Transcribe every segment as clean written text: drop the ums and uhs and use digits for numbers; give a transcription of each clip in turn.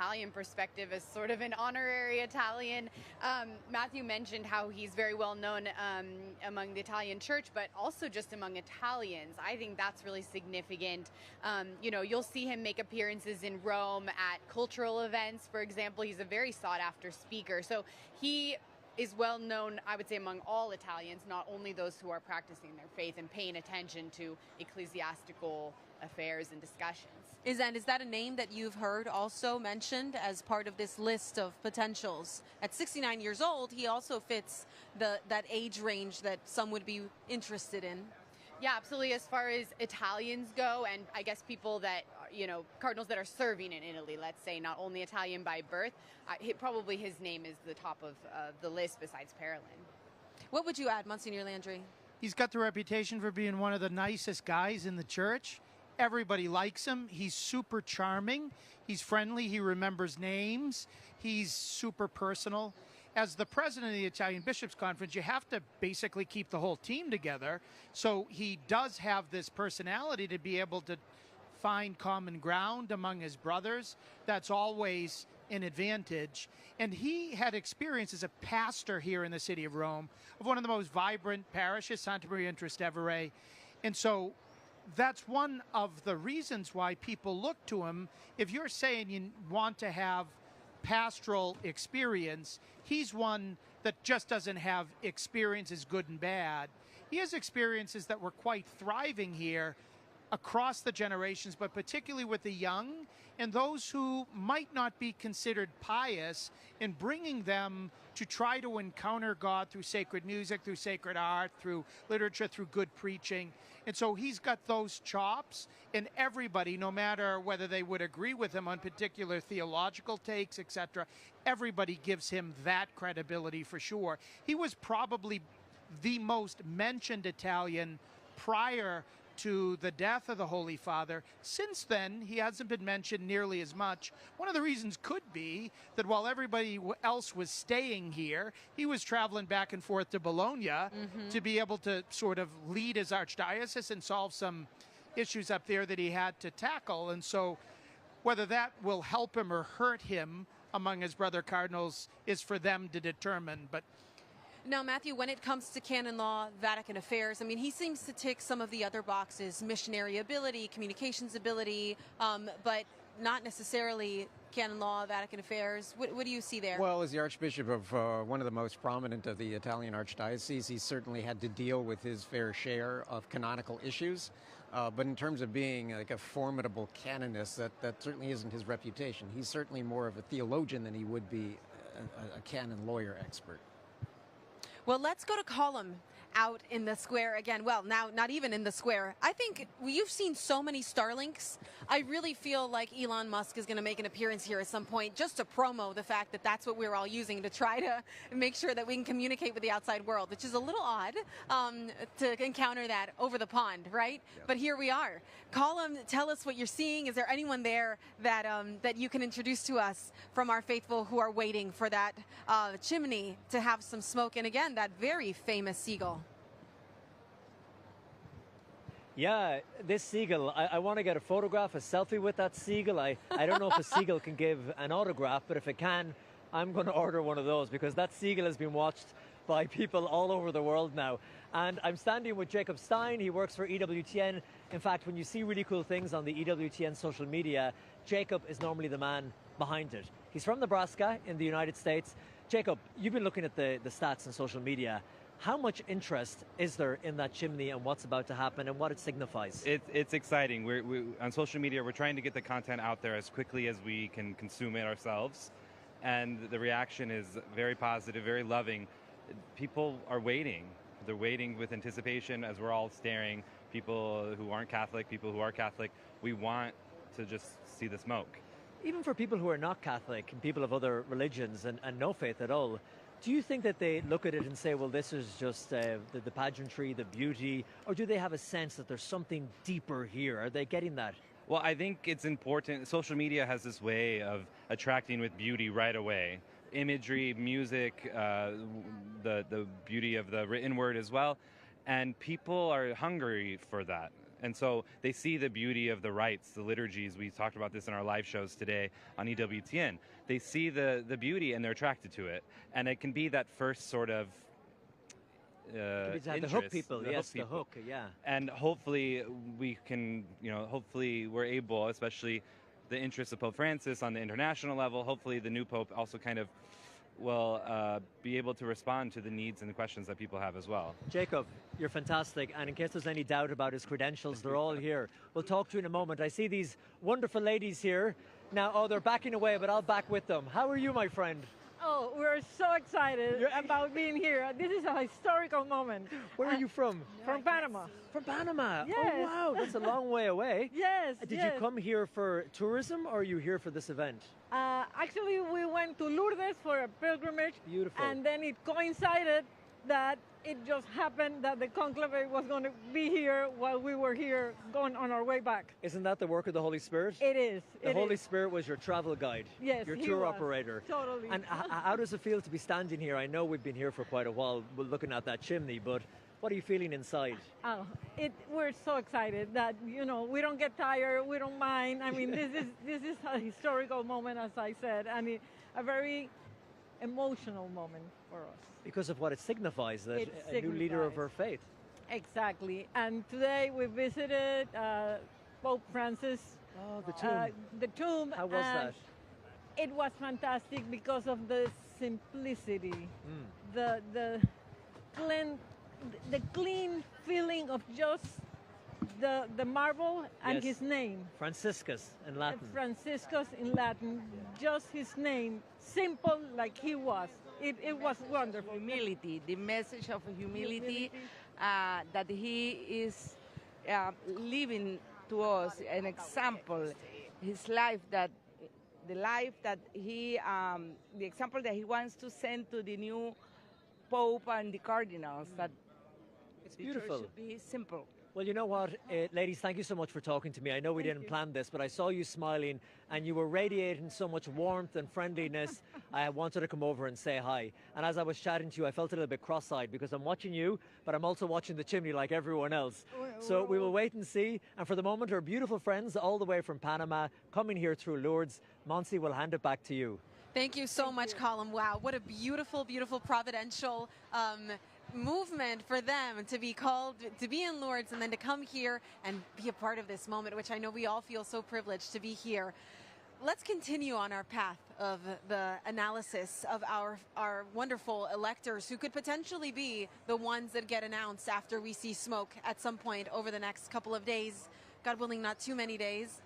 Italian perspective as sort of an honorary Italian. Matthew mentioned how he's very well known among the Italian church, but also just among Italians. I think that's really significant. You'll see him make appearances in Rome at cultural events. For example, he's a very sought after speaker. So he is well known, I would say, among all Italians, not only those who are practicing their faith and paying attention to ecclesiastical affairs and discussions. Is that a name that you've heard also mentioned as part of this list of potentials? At 69 years old, he also fits that age range that some would be interested in. Yeah, absolutely. As far as Italians go, and I guess people that, cardinals that are serving in Italy, let's say, not only Italian by birth, probably his name is the top of the list besides Parolin. What would you add, Monsignor Landry? He's got the reputation for being one of the nicest guys in the church. Everybody likes him. He's super charming. He's friendly. He remembers names. He's super personal. As the president of the Italian Bishops' Conference, you have to basically keep the whole team together. So he does have this personality to be able to find common ground among his brothers. That's always an advantage. And he had experience as a pastor here in the city of Rome of one of the most vibrant parishes, Santa Maria in Trastevere. And so that's one of the reasons why people look to him. If you're saying you want to have pastoral experience, he's one that just doesn't have experiences good and bad. He has experiences that were quite thriving here across the generations, but particularly with the young and those who might not be considered pious, in bringing them to try to encounter God through sacred music, through sacred art, through literature, through good preaching. And so he's got those chops, and everybody, no matter whether they would agree with him on particular theological takes, etc., everybody gives him that credibility for sure. He was probably the most mentioned Italian prior to the death of the Holy Father. Since then, he hasn't been mentioned nearly as much. One of the reasons could be that while everybody else was staying here, he was traveling back and forth to Bologna to be able to sort of lead his archdiocese and solve some issues up there that he had to tackle. And so whether that will help him or hurt him among his brother cardinals is for them to determine. But now, Matthew, when it comes to canon law, Vatican affairs, I mean, he seems to tick some of the other boxes, missionary ability, communications ability, but not necessarily canon law, Vatican affairs. What do you see there? Well, as the Archbishop of one of the most prominent of the Italian archdioceses, he certainly had to deal with his fair share of canonical issues. But in terms of being like a formidable canonist, that certainly isn't his reputation. He's certainly more of a theologian than he would be a canon lawyer expert. Well, let's go to Column out in the square again. Well, now not even in the square. I think you've seen so many Starlinks. I really feel like Elon Musk is going to make an appearance here at some point just to promo the fact that that's what we're all using to try to make sure that we can communicate with the outside world, which is a little odd to encounter that over the pond, right? Yeah. But here we are. Column, tell us what you're seeing. Is there anyone there that that you can introduce to us from our faithful who are waiting for that chimney to have some smoke? And again, that very famous seagull. Yeah, this seagull, I want to get a photograph, a selfie with that seagull. I don't know if a seagull can give an autograph, but if it can, I'm going to order one of those because that seagull has been watched by people all over the world now. And I'm standing with Jacob Stein. He works for EWTN. In fact, when you see really cool things on the EWTN social media, Jacob is normally the man behind it. He's from Nebraska in the United States. Jacob, you've been looking at the stats on social media. How much interest is there in that chimney and what's about to happen and what it signifies? It's exciting. We on social media, we're trying to get the content out there as quickly as we can consume it ourselves. And the reaction is very positive, very loving. People are waiting. They're waiting with anticipation as we're all staring. People who aren't Catholic, people who are Catholic, we want to just see the smoke. Even for people who are not Catholic and people of other religions and no faith at all, do you think that they look at it and say, well, this is just the pageantry, the beauty, or do they have a sense that there's something deeper here? Are they getting that? Well, I think it's important. Social media has this way of attracting with beauty right away. Imagery, music, the beauty of the written word as well. And people are hungry for that. And so they see the beauty of the rites, the liturgies. We talked about this in our live shows today on EWTN. They see the beauty and they're attracted to it. And it can be that first sort of the hook people, yes, the hook, yeah. And hopefully we can, hopefully we're able, especially the interests of Pope Francis on the international level, hopefully the new Pope also kind of will be able to respond to the needs and the questions that people have as well. Jacob, you're fantastic, and in case there's any doubt about his credentials, they're all here. We'll talk to you in a moment. I see these wonderful ladies here. Now, they're backing away, but I'll back with them. How are you, my friend? Oh, we're so excited about being here. This is a historical moment. Where are you from? From Panama. From Panama? Yes. Oh, wow, that's a long way away. Yes, Did you come here for tourism, or are you here for this event? Actually, we went to Lourdes for a pilgrimage. Beautiful. And then it coincided that it just happened that the conclave was going to be here while we were here going on our way back. Isn't that the work of the Holy Spirit? It is. The Holy Spirit was your travel guide. Yes, your he tour was. operator. Totally. And how does it feel to be standing here? I know we've been here for quite a while, we're looking at that chimney, but what are you feeling inside? Oh, we're so excited that, we don't get tired, we don't mind. I mean, this is a historical moment, as I said, and a very emotional moment for us. Because of what it signifies, that a new leader of our faith. Exactly. And today we visited Pope Francis. Oh, the tomb. The tomb. How was that? It was fantastic because of the simplicity, the clean feeling of just the marble and his name. Franciscus in Latin. Franciscus in Latin, just his name, simple like he was. It was wonderful. Humility, the message of humility, that he is living to us an example, his life that the example that he wants to send to the new Pope and the Cardinals, that it's the beautiful. church should be simple. Well, you know what, ladies, thank you so much for talking to me. I know we didn't plan this, but I saw you smiling and you were radiating so much warmth and friendliness. I wanted to come over and say hi. And as I was chatting to you, I felt a little bit cross-eyed because I'm watching you, but I'm also watching the chimney like everyone else. So we will wait and see. And for the moment, our beautiful friends all the way from Panama coming here through Lourdes. Monsi, will hand it back to you. Thank you so much, Colin. Wow, what a beautiful, beautiful providential movement for them to be called, to be in Lourdes, and then to come here and be a part of this moment, which I know we all feel so privileged to be here. Let's continue on our path of the analysis of our wonderful electors who could potentially be the ones that get announced after we see smoke at some point over the next couple of days. God willing, not too many days.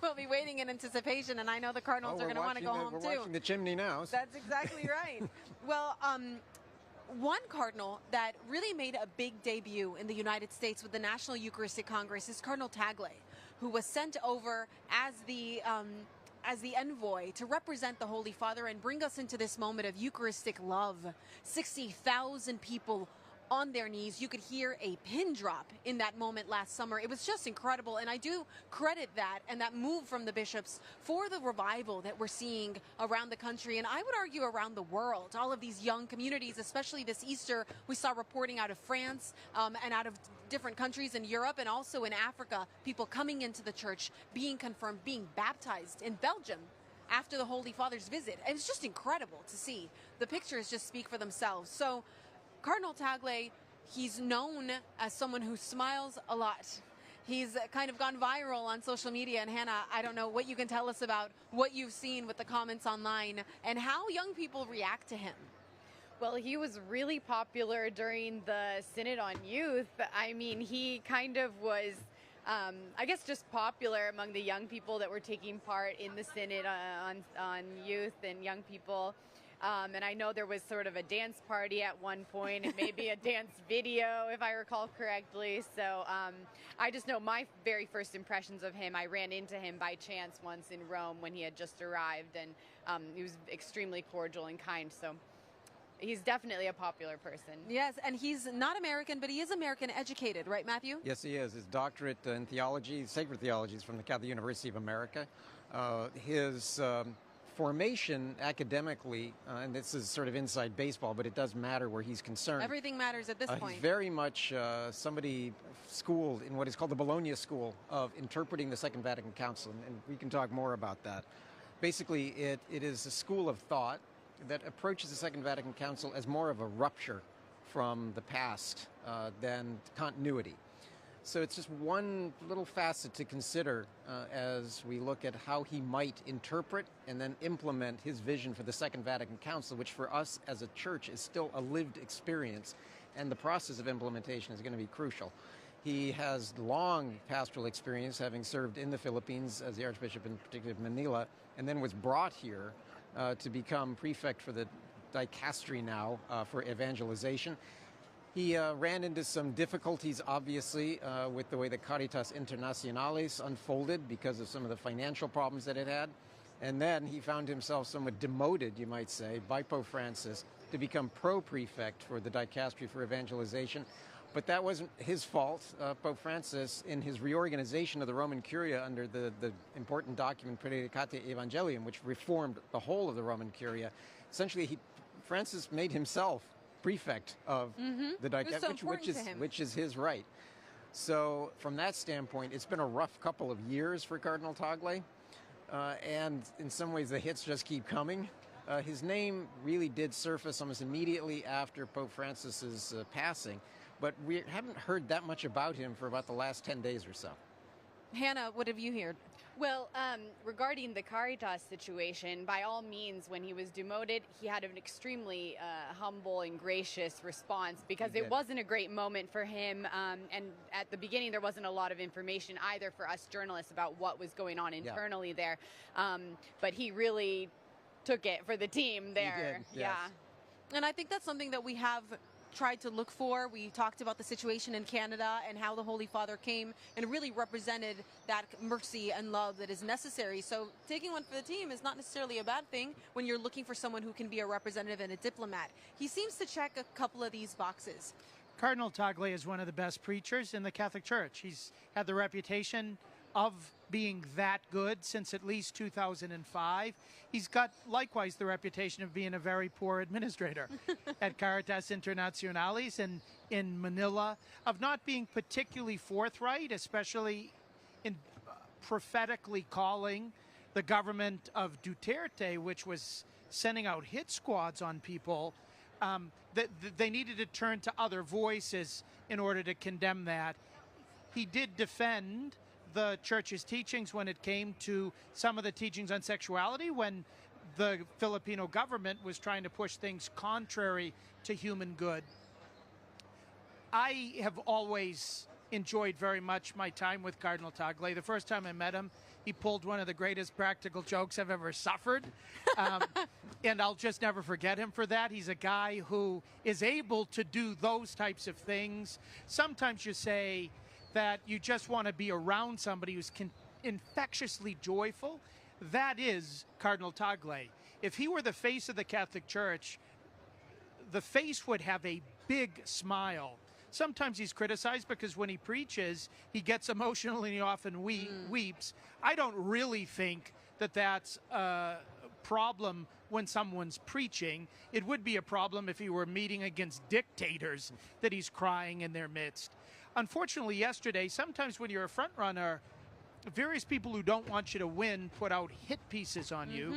We'll be waiting in anticipation, and I know the Cardinals are going to want to go home too. We're watching the chimney now. That's exactly right. Well, one cardinal that really made a big debut in the United States with the National Eucharistic Congress is Cardinal Tagle, who was sent over as the envoy to represent the Holy Father and bring us into this moment of Eucharistic love. 60,000 people on their knees. You could hear a pin drop in that moment last summer. It was just incredible, and I do credit that and that move from the bishops for the revival that we're seeing around the country, and I would argue around the world. All of these young communities, especially this Easter, we saw reporting out of France and out of different countries in Europe and also in Africa, people coming into the church, being confirmed, being baptized in Belgium after the Holy Father's visit. It was just incredible to see. The pictures just speak for themselves. So Cardinal Tagle, he's known as someone who smiles a lot. He's kind of gone viral on social media. And Hannah, I don't know what you can tell us about what you've seen with the comments online and how young people react to him. Well, he was really popular during the Synod on Youth. I mean, he kind of was, I guess, just popular among the young people that were taking part in the Synod on youth and young people. And I know there was sort of a dance party at one point and maybe a dance video, if I recall correctly. So I just know my very first impressions of him, I ran into him by chance once in Rome when he had just arrived, and he was extremely cordial and kind. So he's definitely a popular person. Yes, and he's not American, but he is American educated, right, Matthew? Yes, he is. His doctorate in theology, sacred theology, is from the Catholic University of America. His formation academically, and this is sort of inside baseball, but it does matter where he's concerned. Everything matters at this point. He's very much somebody schooled in what is called the Bologna School of interpreting the Second Vatican Council, and we can talk more about that. Basically, it is a school of thought that approaches the Second Vatican Council as more of a rupture from the past than continuity. So it's just one little facet to consider as we look at how he might interpret and then implement his vision for the Second Vatican Council, which for us as a church is still a lived experience, and the process of implementation is going to be crucial. He has long pastoral experience, having served in the Philippines as the Archbishop in particular of Manila, and then was brought here to become prefect for the dicastery now for evangelization. He ran into some difficulties, obviously, with the way the Caritas Internationalis unfolded because of some of the financial problems that it had. And then he found himself somewhat demoted, you might say, by Pope Francis to become pro-prefect for the dicastery for evangelization. But that wasn't his fault. Pope Francis, in his reorganization of the Roman Curia under the important document Predicate Evangelium, which reformed the whole of the Roman Curia, essentially Francis made himself prefect of the dicastery, which is his right. So from that standpoint, it's been a rough couple of years for Cardinal Tagle, and in some ways the hits just keep coming. His name really did surface almost immediately after Pope Francis's passing, but we haven't heard that much about him for about the last 10 days or so. Hannah, what have you heard? Well, regarding the Caritas situation, by all means, when he was demoted, he had an extremely humble and gracious response because it wasn't a great moment for him. And at the beginning, there wasn't a lot of information either for us journalists about what was going on internally there. But he really took it for the team there. He did, yes. Yeah. And I think that's something that we have tried to look for. We talked about the situation in Canada and how the Holy Father came and really represented that mercy and love that is necessary. So taking one for the team is not necessarily a bad thing when you're looking for someone who can be a representative and a diplomat. He seems to check a couple of these boxes. Cardinal Tagle is one of the best preachers in the Catholic Church. He's had the reputation of being that good since at least 2005. He's got likewise the reputation of being a very poor administrator at Caritas Internationalis and in Manila, of not being particularly forthright, especially in prophetically calling the government of Duterte, which was sending out hit squads on people, that they needed to turn to other voices in order to condemn that. He did defend the church's teachings when it came to some of the teachings on sexuality, when the Filipino government was trying to push things contrary to human good. I have always enjoyed very much my time with Cardinal Tagle. The first time I met him, he pulled one of the greatest practical jokes I've ever suffered. And I'll just never forget him for that. He's a guy who is able to do those types of things. Sometimes you say that you just want to be around somebody who's infectiously joyful. That is Cardinal Tagle. If he were the face of the Catholic Church, the face would have a big smile. Sometimes he's criticized because when he preaches, he gets emotional and he often weeps. I don't really think that that's a problem when someone's preaching. It would be a problem if he were meeting against dictators that he's crying in their midst. Unfortunately, yesterday, sometimes when you're a front runner, various people who don't want you to win put out hit pieces on you.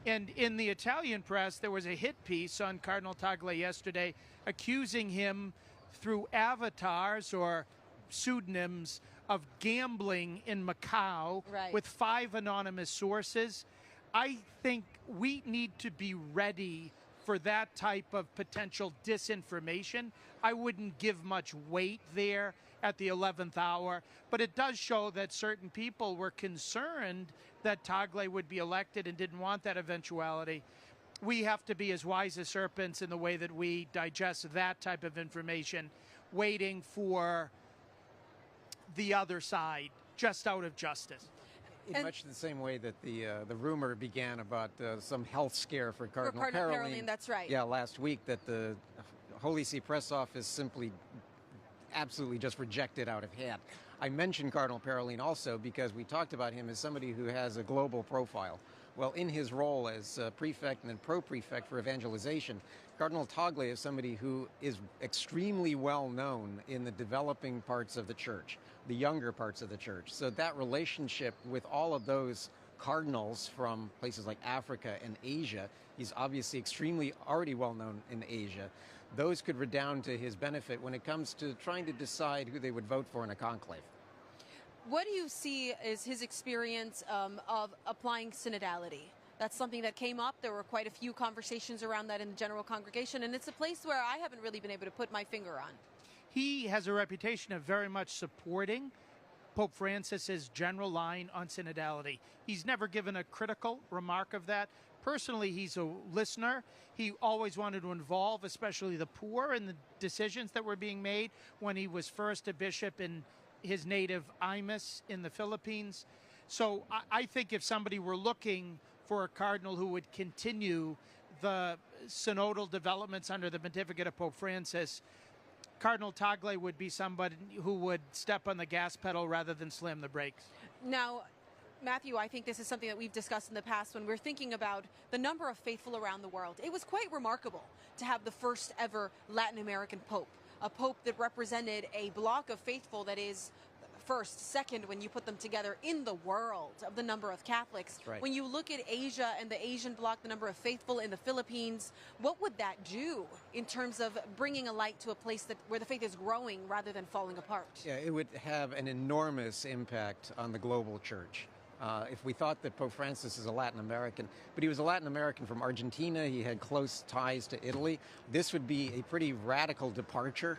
And in the Italian press, there was a hit piece on Cardinal Tagle yesterday accusing him through avatars or pseudonyms of gambling in Macau with 5 anonymous sources. I think we need to be ready for that type of potential disinformation. I wouldn't give much weight there at the 11th hour, but it does show that certain people were concerned that Tagle would be elected and didn't want that eventuality. We have to be as wise as serpents in the way that we digest that type of information, waiting for the other side, just out of justice. In much the same way that the rumor began about some health scare for Cardinal Parolin. That's right. Yeah, last week, that the Holy See press office simply absolutely just rejected out of hand. I mentioned Cardinal Parolin also because we talked about him as somebody who has a global profile. Well, in his role as prefect and then pro-prefect for evangelization, Cardinal Tagle is somebody who is extremely well known in the developing parts of the church, the younger parts of the church. So that relationship with all of those cardinals from places like Africa and Asia, he's obviously extremely already well known in Asia. Those could redound to his benefit when it comes to trying to decide who they would vote for in a conclave. What do you see as his experience of applying synodality? That's something that came up. There were quite a few conversations around that in the general congregation, and it's a place where I haven't really been able to put my finger on. He has a reputation of very much supporting Pope Francis's general line on synodality. He's never given a critical remark of that. Personally, he's a listener. He always wanted to involve, especially the poor, in the decisions that were being made when he was first a bishop in his native Imus in the Philippines. So I think if somebody were looking for a cardinal who would continue the synodal developments under the pontificate of Pope Francis, Cardinal Tagle would be somebody who would step on the gas pedal rather than slam the brakes. Now, Matthew, I think this is something that we've discussed in the past when we're thinking about the number of faithful around the world. It was quite remarkable to have the first ever Latin American pope, a pope that represented a block of faithful that is first, second, when you put them together in the world of the number of Catholics. Right. When you look at Asia and the Asian bloc, the number of faithful in the Philippines, what would that do in terms of bringing a light to a place where the faith is growing rather than falling apart? Yeah, it would have an enormous impact on the global church. If we thought that Pope Francis is a Latin American, but he was a Latin American from Argentina, he had close ties to Italy, this would be a pretty radical departure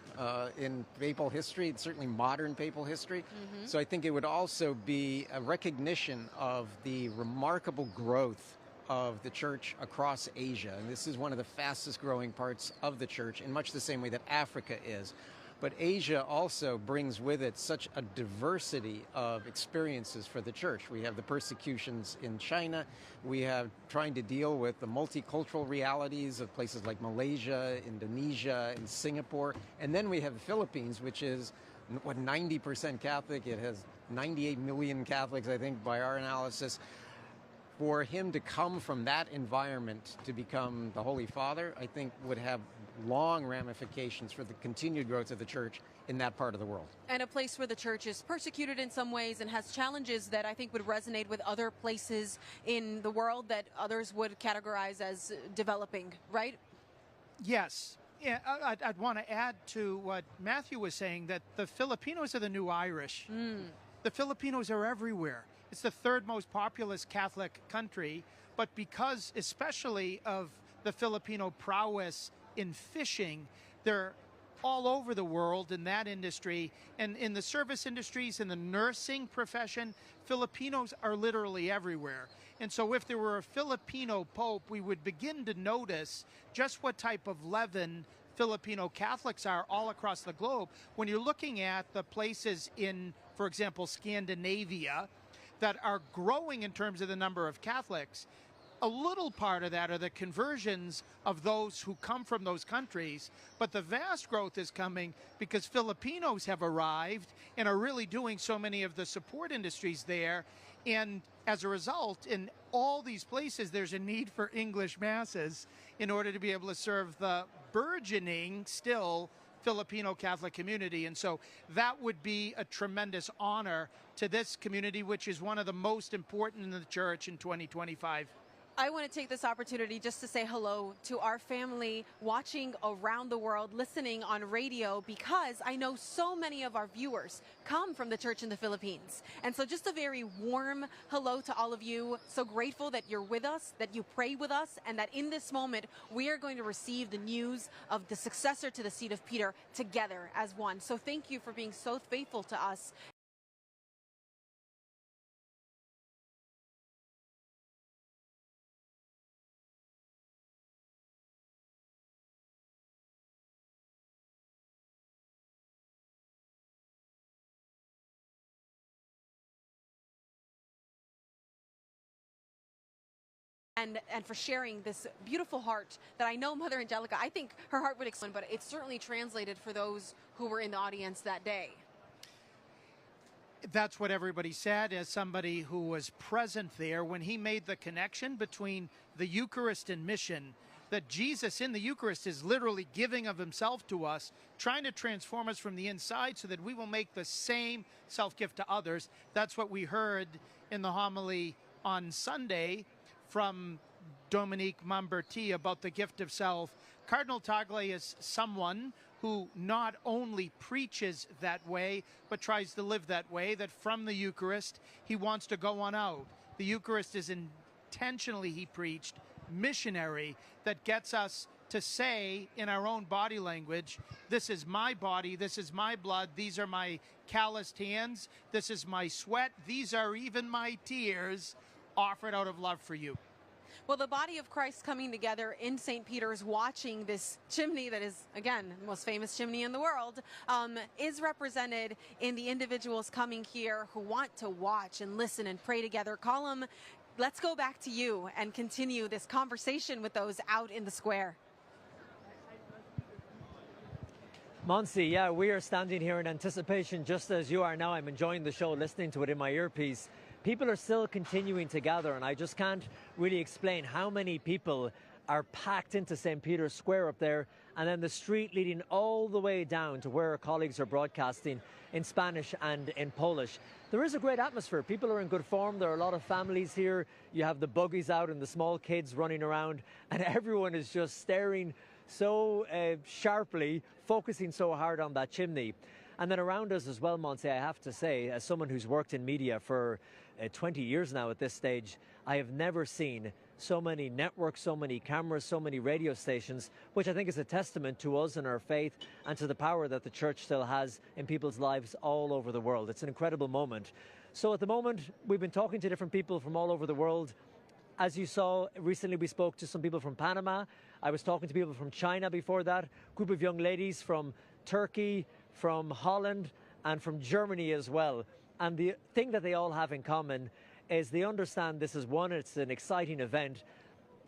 in papal history, certainly modern papal history. Mm-hmm. So I think it would also be a recognition of the remarkable growth of the church across Asia. And this is one of the fastest growing parts of the church in much the same way that Africa is. But Asia also brings with it such a diversity of experiences for the church. We have the persecutions in China. We have trying to deal with the multicultural realities of places like Malaysia, Indonesia, and Singapore. And then we have the Philippines, which is, 90% Catholic. It has 98 million Catholics, I think, by our analysis. For him to come from that environment to become the Holy Father, I think would have long ramifications for the continued growth of the church in that part of the world. And a place where the church is persecuted in some ways and has challenges that I think would resonate with other places in the world that others would categorize as developing, right? Yes. Yeah, I'd want to add to what Matthew was saying, that the Filipinos are the new Irish. The Filipinos are everywhere. It's the third most populous Catholic country, but because especially of the Filipino prowess in fishing, they're all over the world in that industry. And in the service industries, in the nursing profession, Filipinos are literally everywhere. And so if there were a Filipino pope, we would begin to notice just what type of leaven Filipino Catholics are all across the globe. When you're looking at the places in, for example, Scandinavia, that are growing in terms of the number of Catholics, a little part of that are the conversions of those who come from those countries, but the vast growth is coming because Filipinos have arrived and are really doing so many of the support industries there. And as a result, in all these places, there's a need for English masses in order to be able to serve the burgeoning, still, Filipino Catholic community. And so that would be a tremendous honor to this community, which is one of the most important in the church in 2025. I want to take this opportunity just to say hello to our family watching around the world, listening on radio, because I know so many of our viewers come from the church in the Philippines. And so just a very warm hello to all of you. So grateful that you're with us, that you pray with us, and that in this moment we are going to receive the news of the successor to the seat of Peter together as one. So thank you for being so faithful to us. And for sharing this beautiful heart that I know Mother Angelica, I think her heart would explain, but it's certainly translated for those who were in the audience that day. That's what everybody said. As somebody who was present there, when he made the connection between the Eucharist and mission, that Jesus in the Eucharist is literally giving of himself to us, trying to transform us from the inside so that we will make the same self-gift to others. That's what we heard in the homily on Sunday from Dominique Mamberti about the gift of self. Cardinal Tagle is someone who not only preaches that way, but tries to live that way, that from the Eucharist, he wants to go on out. The Eucharist is intentionally, he preached, missionary, that gets us to say in our own body language, this is my body, this is my blood, these are my calloused hands, this is my sweat, these are even my tears, offered out of love for you. Well, the body of Christ coming together in St. Peter's, watching this chimney that is, again, the most famous chimney in the world, is represented in the individuals coming here who want to watch and listen and pray together. Colum, let's go back to you and continue this conversation with those out in the square. Monsi, yeah, we are standing here in anticipation just as you are now. I'm enjoying the show, listening to it in my earpiece. People are still continuing to gather, and I just can't really explain how many people are packed into St. Peter's Square up there, and then the street leading all the way down to where our colleagues are broadcasting in Spanish and in Polish. There is a great atmosphere. People are in good form. There are a lot of families here. You have the buggies out and the small kids running around, and everyone is just staring so sharply, focusing so hard on that chimney. And then around us as well, Monse, I have to say, as someone who's worked in media for 20 years now at this stage, I have never seen so many networks, so many cameras, so many radio stations, which I think is a testament to us and our faith and to the power that the church still has in people's lives all over the world. It's an incredible moment. So at the moment, we've been talking to different people from all over the world. As you saw, recently we spoke to some people from Panama. I was talking to people from China before that, a group of young ladies from Turkey, from Holland, and from Germany as well. And the thing that they all have in common is they understand this is one, it's an exciting event,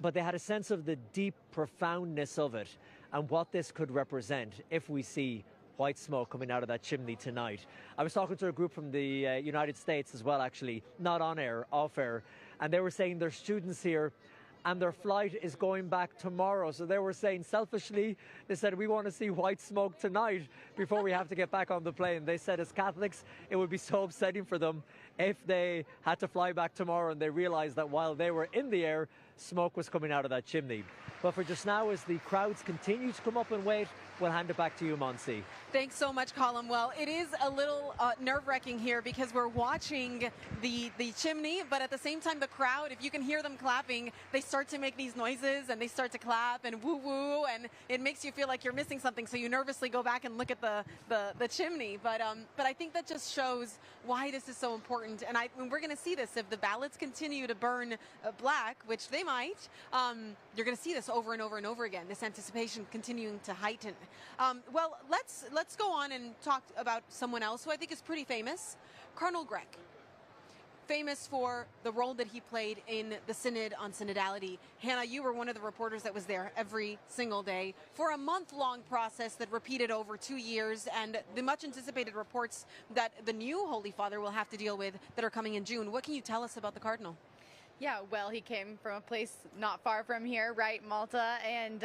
but they had a sense of the deep profoundness of it and what this could represent if we see white smoke coming out of that chimney tonight. I was talking to a group from the United States as well, actually, not on air, off air, and they were saying their students here and their flight is going back tomorrow. So they were saying selfishly, they said, we want to see white smoke tonight before we have to get back on the plane. They said as Catholics, it would be so upsetting for them if they had to fly back tomorrow and they realized that while they were in the air, smoke was coming out of that chimney. But for just now, as the crowds continue to come up and wait, we'll hand it back to you, Monsi. Thanks so much, Colum. Well, it is a little nerve-wracking here because we're watching the chimney, but at the same time, the crowd, if you can hear them clapping, they start to make these noises and they start to clap and woo-woo, and it makes you feel like you're missing something, so you nervously go back and look at the chimney. But I think that just shows why this is so important, and we're going to see this. If the ballots continue to burn black, which they might, you're going to see this over and over and over again, this anticipation continuing to heighten. Well, let's go on and talk about someone else who I think is pretty famous, Cardinal Greg. Famous for the role that he played in the Synod on Synodality. Hannah, you were one of the reporters that was there every single day for a month-long process that repeated over 2 years, and the much anticipated reports that the new Holy Father will have to deal with that are coming in June. What can you tell us about the Cardinal? Yeah, well, he came from a place not far from here, right, Malta, and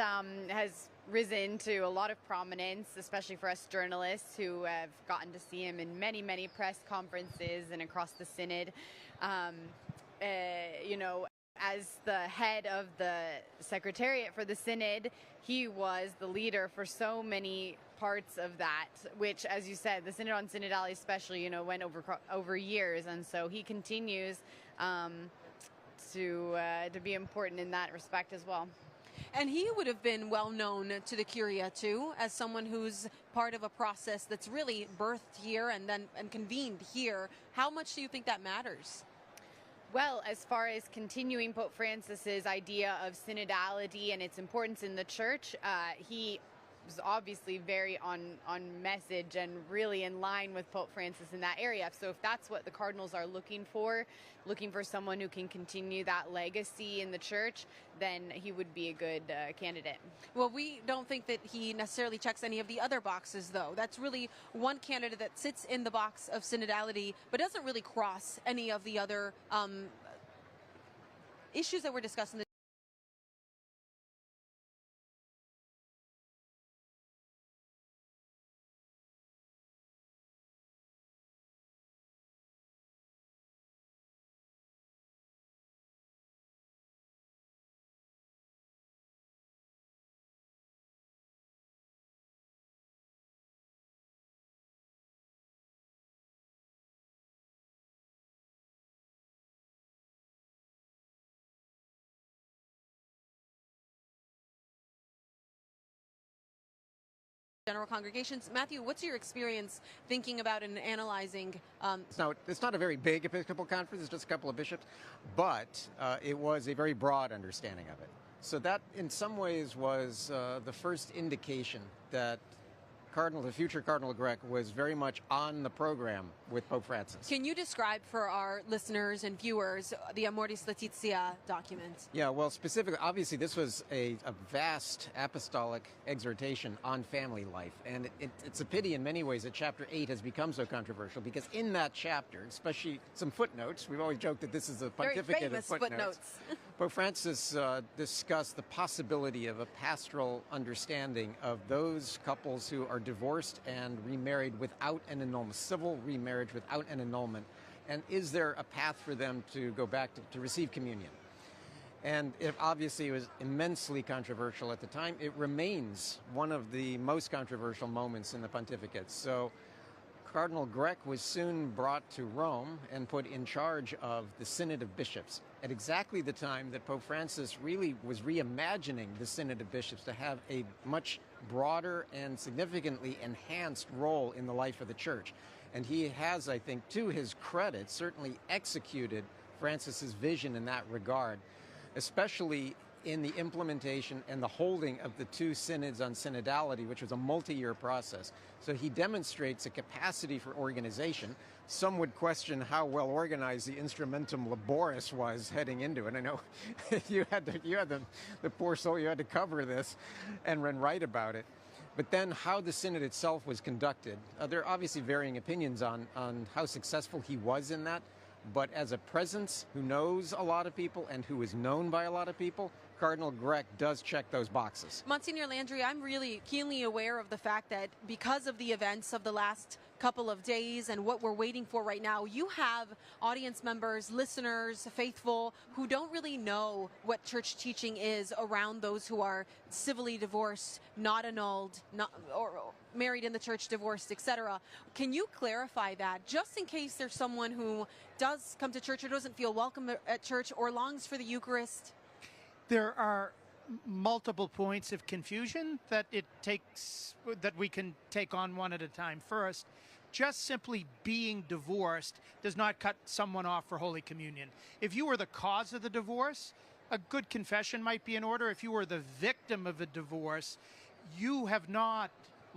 has risen to a lot of prominence, especially for us journalists who have gotten to see him in many, many press conferences and across the Synod. You know, as the head of the Secretariat for the Synod, he was the leader for so many parts of that, which, as you said, the Synod on Synodality especially, you know, went over years, and so he continues to be important in that respect as well. And he would have been well known to the Curia too, as someone who's part of a process that's really birthed here and convened here. How much do you think that matters? Well, as far as continuing Pope Francis's idea of synodality and its importance in the church, he was obviously very on message and really in line with Pope Francis in that area. So if that's what the Cardinals are looking for someone who can continue that legacy in the church, then he would be a good candidate. Well, we don't think that he necessarily checks any of the other boxes, though. That's really one candidate that sits in the box of synodality, but doesn't really cross any of the other issues that we're discussing. General congregations. Matthew, what's your experience thinking about and analyzing? It's not a very big Episcopal conference, it's just a couple of bishops, but it was a very broad understanding of it. So that, in some ways, was the first indication that the future Cardinal Grech was very much on the program with Pope Francis. Can you describe for our listeners and viewers the Amoris Laetitia document? Yeah, well, specifically, obviously, this was a vast apostolic exhortation on family life. And it's a pity in many ways that chapter 8 has become so controversial, because in that chapter, especially some footnotes, we've always joked that this is a pontificate of footnotes. Pope Francis discussed the possibility of a pastoral understanding of those couples who are divorced and remarried without an annulment, civil remarriage without an annulment, and is there a path for them to go back to receive communion? And it obviously was immensely controversial at the time. It remains one of the most controversial moments in the pontificate. So Cardinal Grech was soon brought to Rome and put in charge of the Synod of Bishops at exactly the time that Pope Francis really was reimagining the Synod of Bishops to have a much broader and significantly enhanced role in the life of the Church. And he has, I think, to his credit, certainly executed Francis's vision in that regard, especially in the implementation and the holding of the 2 synods on synodality, which was a multi-year process. So he demonstrates a capacity for organization. Some would question how well organized the Instrumentum Laboris was heading into it. I know you had the poor soul, you had to cover this and write about it. But then how the synod itself was conducted, there are obviously varying opinions on how successful he was in that. But as a presence who knows a lot of people and who is known by a lot of people, Cardinal Grech does check those boxes. Monsignor Landry, I'm really keenly aware of the fact that because of the events of the last couple of days and what we're waiting for right now, you have audience members, listeners, faithful, who don't really know what church teaching is around those who are civilly divorced, not annulled, or married in the church, divorced, etc. Can you clarify that, just in case there's someone who does come to church or doesn't feel welcome at church or longs for the Eucharist? There are multiple points of confusion that we can take on one at a time. First, just simply being divorced does not cut someone off for Holy Communion. If you were the cause of the divorce, a good confession might be in order. If you were the victim of a divorce, you have not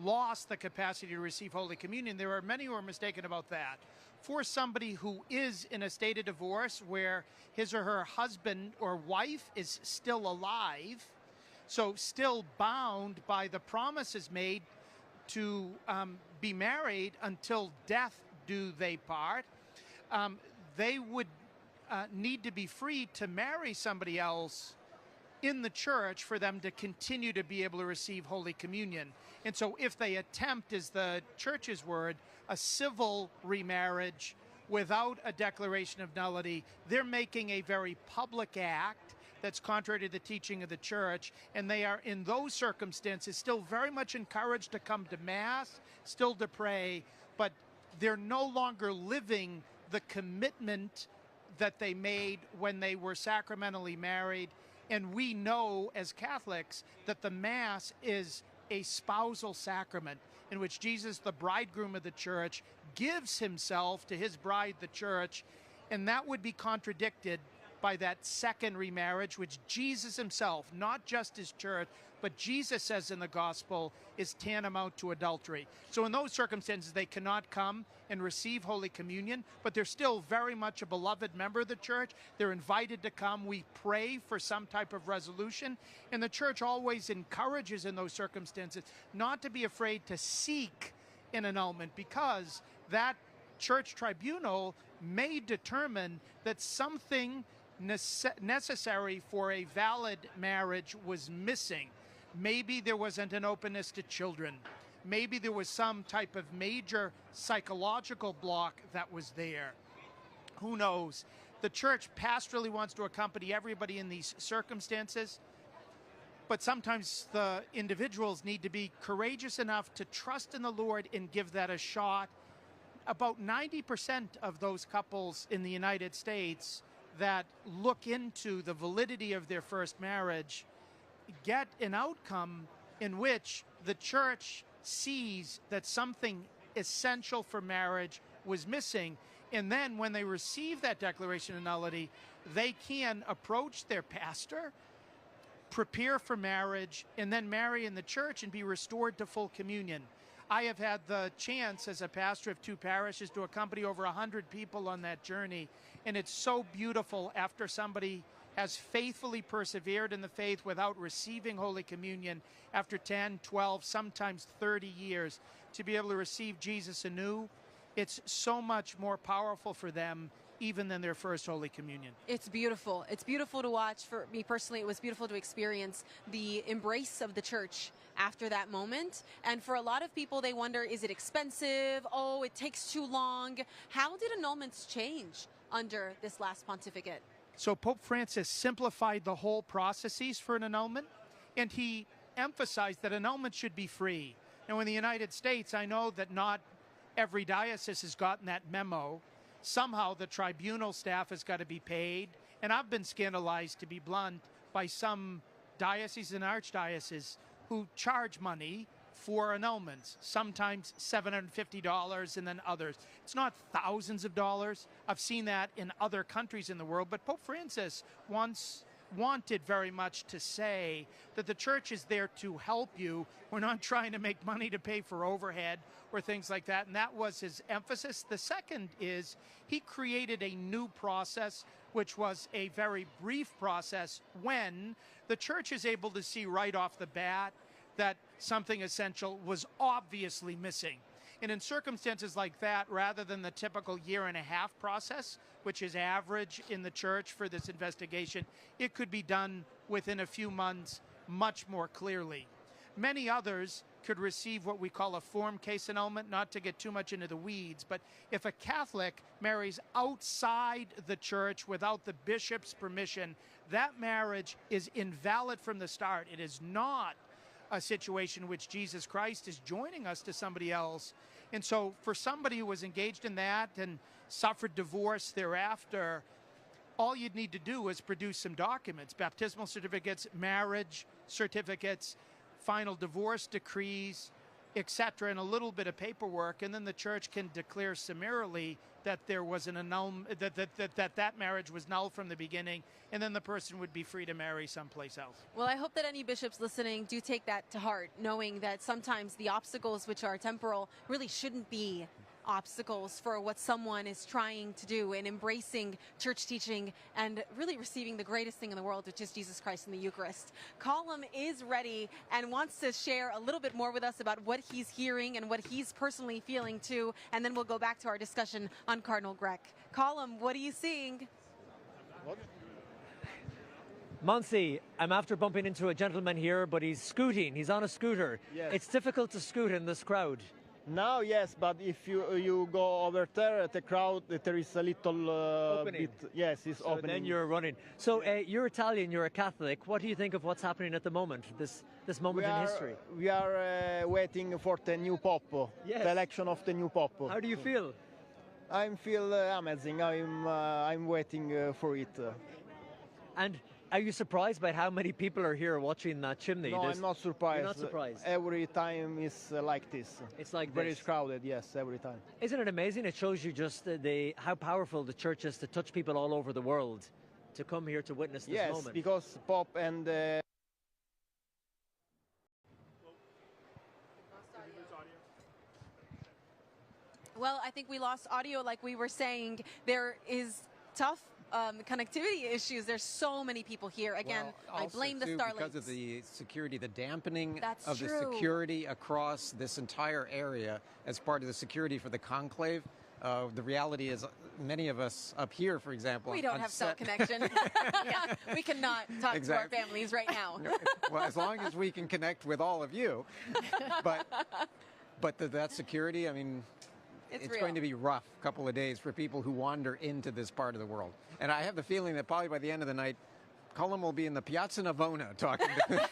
lost the capacity to receive Holy Communion. There are many who are mistaken about that. For somebody who is in a state of divorce where his or her husband or wife is still alive, so still bound by the promises made to be married until death do they part, they would need to be free to marry somebody else in the church for them to continue to be able to receive Holy Communion. And so if they attempt, is the church's word, a civil remarriage without a declaration of nullity, they're making a very public act that's contrary to the teaching of the church, and they are, in those circumstances, still very much encouraged to come to Mass, still to pray, but they're no longer living the commitment that they made when they were sacramentally married. And we know as Catholics that the Mass is a spousal sacrament in which Jesus, the bridegroom of the church, gives himself to his bride, the church, and that would be contradicted by that second remarriage, which Jesus himself, not just his church, but Jesus says in the gospel is tantamount to adultery. So in those circumstances, they cannot come and receive Holy Communion, but they're still very much a beloved member of the church. They're invited to come. We pray for some type of resolution. And the church always encourages in those circumstances not to be afraid to seek an annulment, because that church tribunal may determine that something necessary for a valid marriage was missing. Maybe there wasn't an openness to children. Maybe there was some type of major psychological block that was there. Who knows? The church pastorally wants to accompany everybody in these circumstances, but sometimes the individuals need to be courageous enough to trust in the Lord and give that a shot. About 90% of those couples in the United States that look into the validity of their first marriage get an outcome in which the church sees that something essential for marriage was missing. And then when they receive that declaration of nullity, they can approach their pastor, prepare for marriage, and then marry in the church and be restored to full communion. I have had the chance as a pastor of 2 parishes to accompany over 100 people on that journey. And it's so beautiful after somebody has faithfully persevered in the faith without receiving Holy Communion after 10, 12, sometimes 30 years to be able to receive Jesus anew. It's so much more powerful for them even than their first Holy Communion. It's beautiful. It's beautiful to watch. For me personally, it was beautiful to experience the embrace of the church after that moment. And for a lot of people, they wonder, is it expensive? Oh, it takes too long. How did annulments change under this last pontificate? So Pope Francis simplified the whole processes for an annulment, and he emphasized that annulment should be free. Now, in the United States, I know that not every diocese has gotten that memo. Somehow the tribunal staff has got to be paid, and I've been scandalized, to be blunt, by some dioceses and archdioceses who charge money for annulments, sometimes $750 and then others. It's not thousands of dollars. I've seen that in other countries in the world, but Pope Francis once wanted very much to say that the church is there to help you. We're not trying to make money to pay for overhead or things like that, and that was his emphasis. The second is he created a new process, which was a very brief process when the church is able to see right off the bat that something essential was obviously missing. And in circumstances like that, rather than the typical year-and-a-half process, which is average in the church for this investigation, it could be done within a few months much more clearly. Many others could receive what we call a form case annulment, not to get too much into the weeds, but if a Catholic marries outside the church without the bishop's permission, that marriage is invalid from the start. It is not a situation in which Jesus Christ is joining us to somebody else. And so for somebody who was engaged in that and suffered divorce thereafter, all you'd need to do is produce some documents, baptismal certificates, marriage certificates, final divorce decrees, etc., and a little bit of paperwork, and then the church can declare summarily that there was an annulment, that marriage was null from the beginning, and then the person would be free to marry someplace else. Well, I hope that any bishops listening do take that to heart, knowing that sometimes the obstacles which are temporal really shouldn't be obstacles for what someone is trying to do in embracing church teaching and really receiving the greatest thing in the world, which is Jesus Christ in the Eucharist. Colum is ready and wants to share a little bit more with us about what he's hearing and what he's personally feeling too, and then we'll go back to our discussion on Cardinal Grech. Colum, what are you seeing? Monsignor, I'm after bumping into a gentleman here, but he's scooting. He's on a scooter. Yes. It's difficult to scoot in this crowd. Now, yes, but if you go over there at the crowd, there is a little bit. Yes, it's so opening. Then you're running. So you're Italian, you're a Catholic. What do you think of what's happening at the moment, this moment in history? We are waiting for the new Pope, yes. The election of the new Pope. How do you feel? I feel amazing. I'm waiting for it. And are you surprised by how many people are here watching that chimney? No, I'm not surprised. You're not surprised? Every time is like this. It's like very this. crowded, yes, every time. Isn't it amazing? It shows you just how powerful the church is to touch people all over the world, to come here to witness this Yes, moment? because Pope and Well, I think we lost audio, like we were saying. There is tough connectivity issues. There's so many people here. Again, Well, I blame the also, too, Starlinks. because of the security, the dampening That's of the true. security across this entire area as part of the security for the conclave. The reality is, many of us up here, for example, We don't on have cell set- connection. Yeah, we cannot talk Exactly. to our families right now. Well, as long as we can connect with all of you, but that security, I mean, It's it's real. going to be rough couple of days for people who wander into this part of the world. And I have the feeling that probably by the end of the night, Cullum will be in the Piazza Navona talking to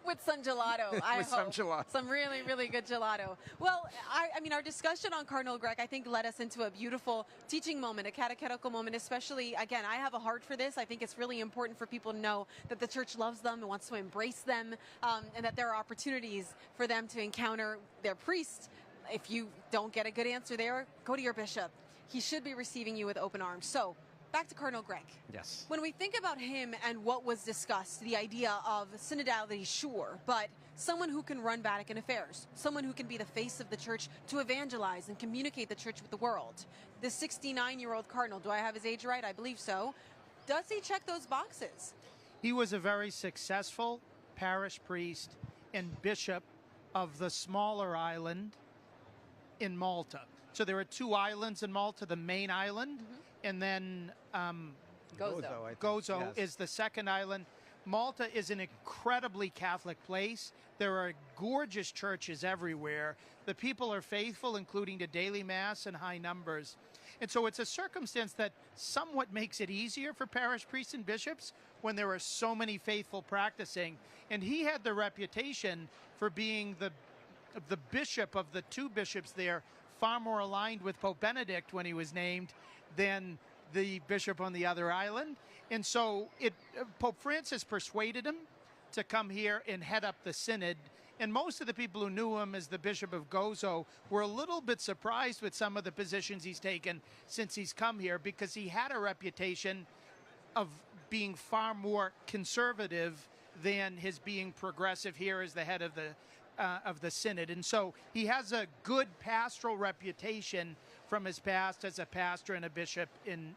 With some gelato, I With some hope. gelato. Some really, really good gelato. Well, I mean, our discussion on Cardinal Grech, I think, led us into a beautiful teaching moment, a catechetical moment, especially, again, I have a heart for this. I think it's really important for people to know that the church loves them and wants to embrace them, and that there are opportunities for them to encounter their priest. If you don't get a good answer there, go to your bishop. He should be receiving you with open arms. So, back to Cardinal Grech. Yes. When we think about him and what was discussed, the idea of synodality, sure, but someone who can run Vatican affairs, someone who can be the face of the church to evangelize and communicate the church with the world. This 69-year-old cardinal, do I have his age right? I believe so. Does he check those boxes? He was a very successful parish priest and bishop of the smaller island in Malta. So there are two islands in Malta, the main island, and then Gozo. I think. Gozo Yes. is the second island. Malta is an incredibly Catholic place. There are gorgeous churches everywhere. The people are faithful, including to daily mass in high numbers. And so it's a circumstance that somewhat makes it easier for parish priests and bishops when there are so many faithful practicing. And he had the reputation for being the bishop of the two bishops there, far more aligned with Pope Benedict when he was named than the bishop on the other island. And so Pope Francis persuaded him to come here and head up the synod. And most of the people who knew him as the Bishop of Gozo were a little bit surprised with some of the positions he's taken since he's come here, because he had a reputation of being far more conservative than his being progressive here as the head of the synod. And so he has a good pastoral reputation from his past as a pastor and a bishop in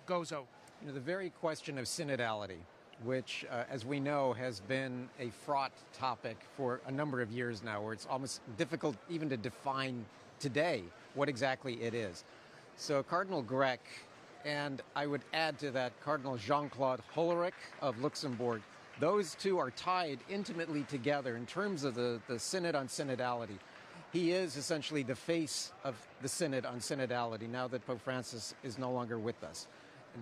Gozo. You know, the very question of synodality, which, as we know, has been a fraught topic for a number of years now, where it's almost difficult even to define today what exactly it is. So Cardinal Grech, and I would add to that Cardinal Jean-Claude Hollerich of Luxembourg, those two are tied intimately together in terms of the Synod on Synodality. He is essentially the face of the Synod on Synodality now that Pope Francis is no longer with us.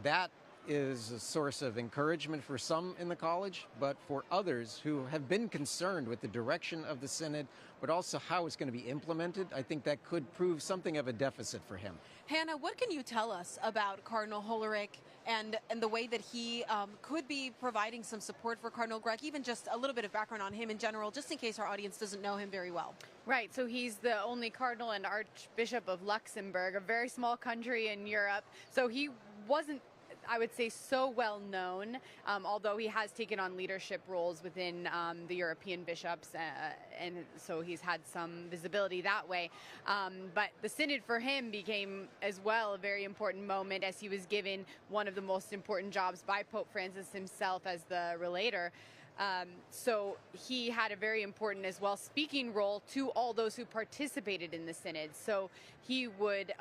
That is a source of encouragement for some in the college, but for others who have been concerned with the direction of the Synod, but also how it's going to be implemented, I think that could prove something of a deficit for him. Hannah, what can you tell us about Cardinal Hollerich and the way that he could be providing some support for Cardinal Grech, even just a little bit of background on him in general, just in case our audience doesn't know him very well? Right, so he's the only cardinal and archbishop of Luxembourg, a very small country in Europe. So he wasn't, I would say, so well known, although he has taken on leadership roles within the European bishops, and so he's had some visibility that way. But the synod for him became as well a very important moment, as he was given one of the most important jobs by Pope Francis himself as the relator. So he had a very important as well speaking role to all those who participated in the synod. So he would,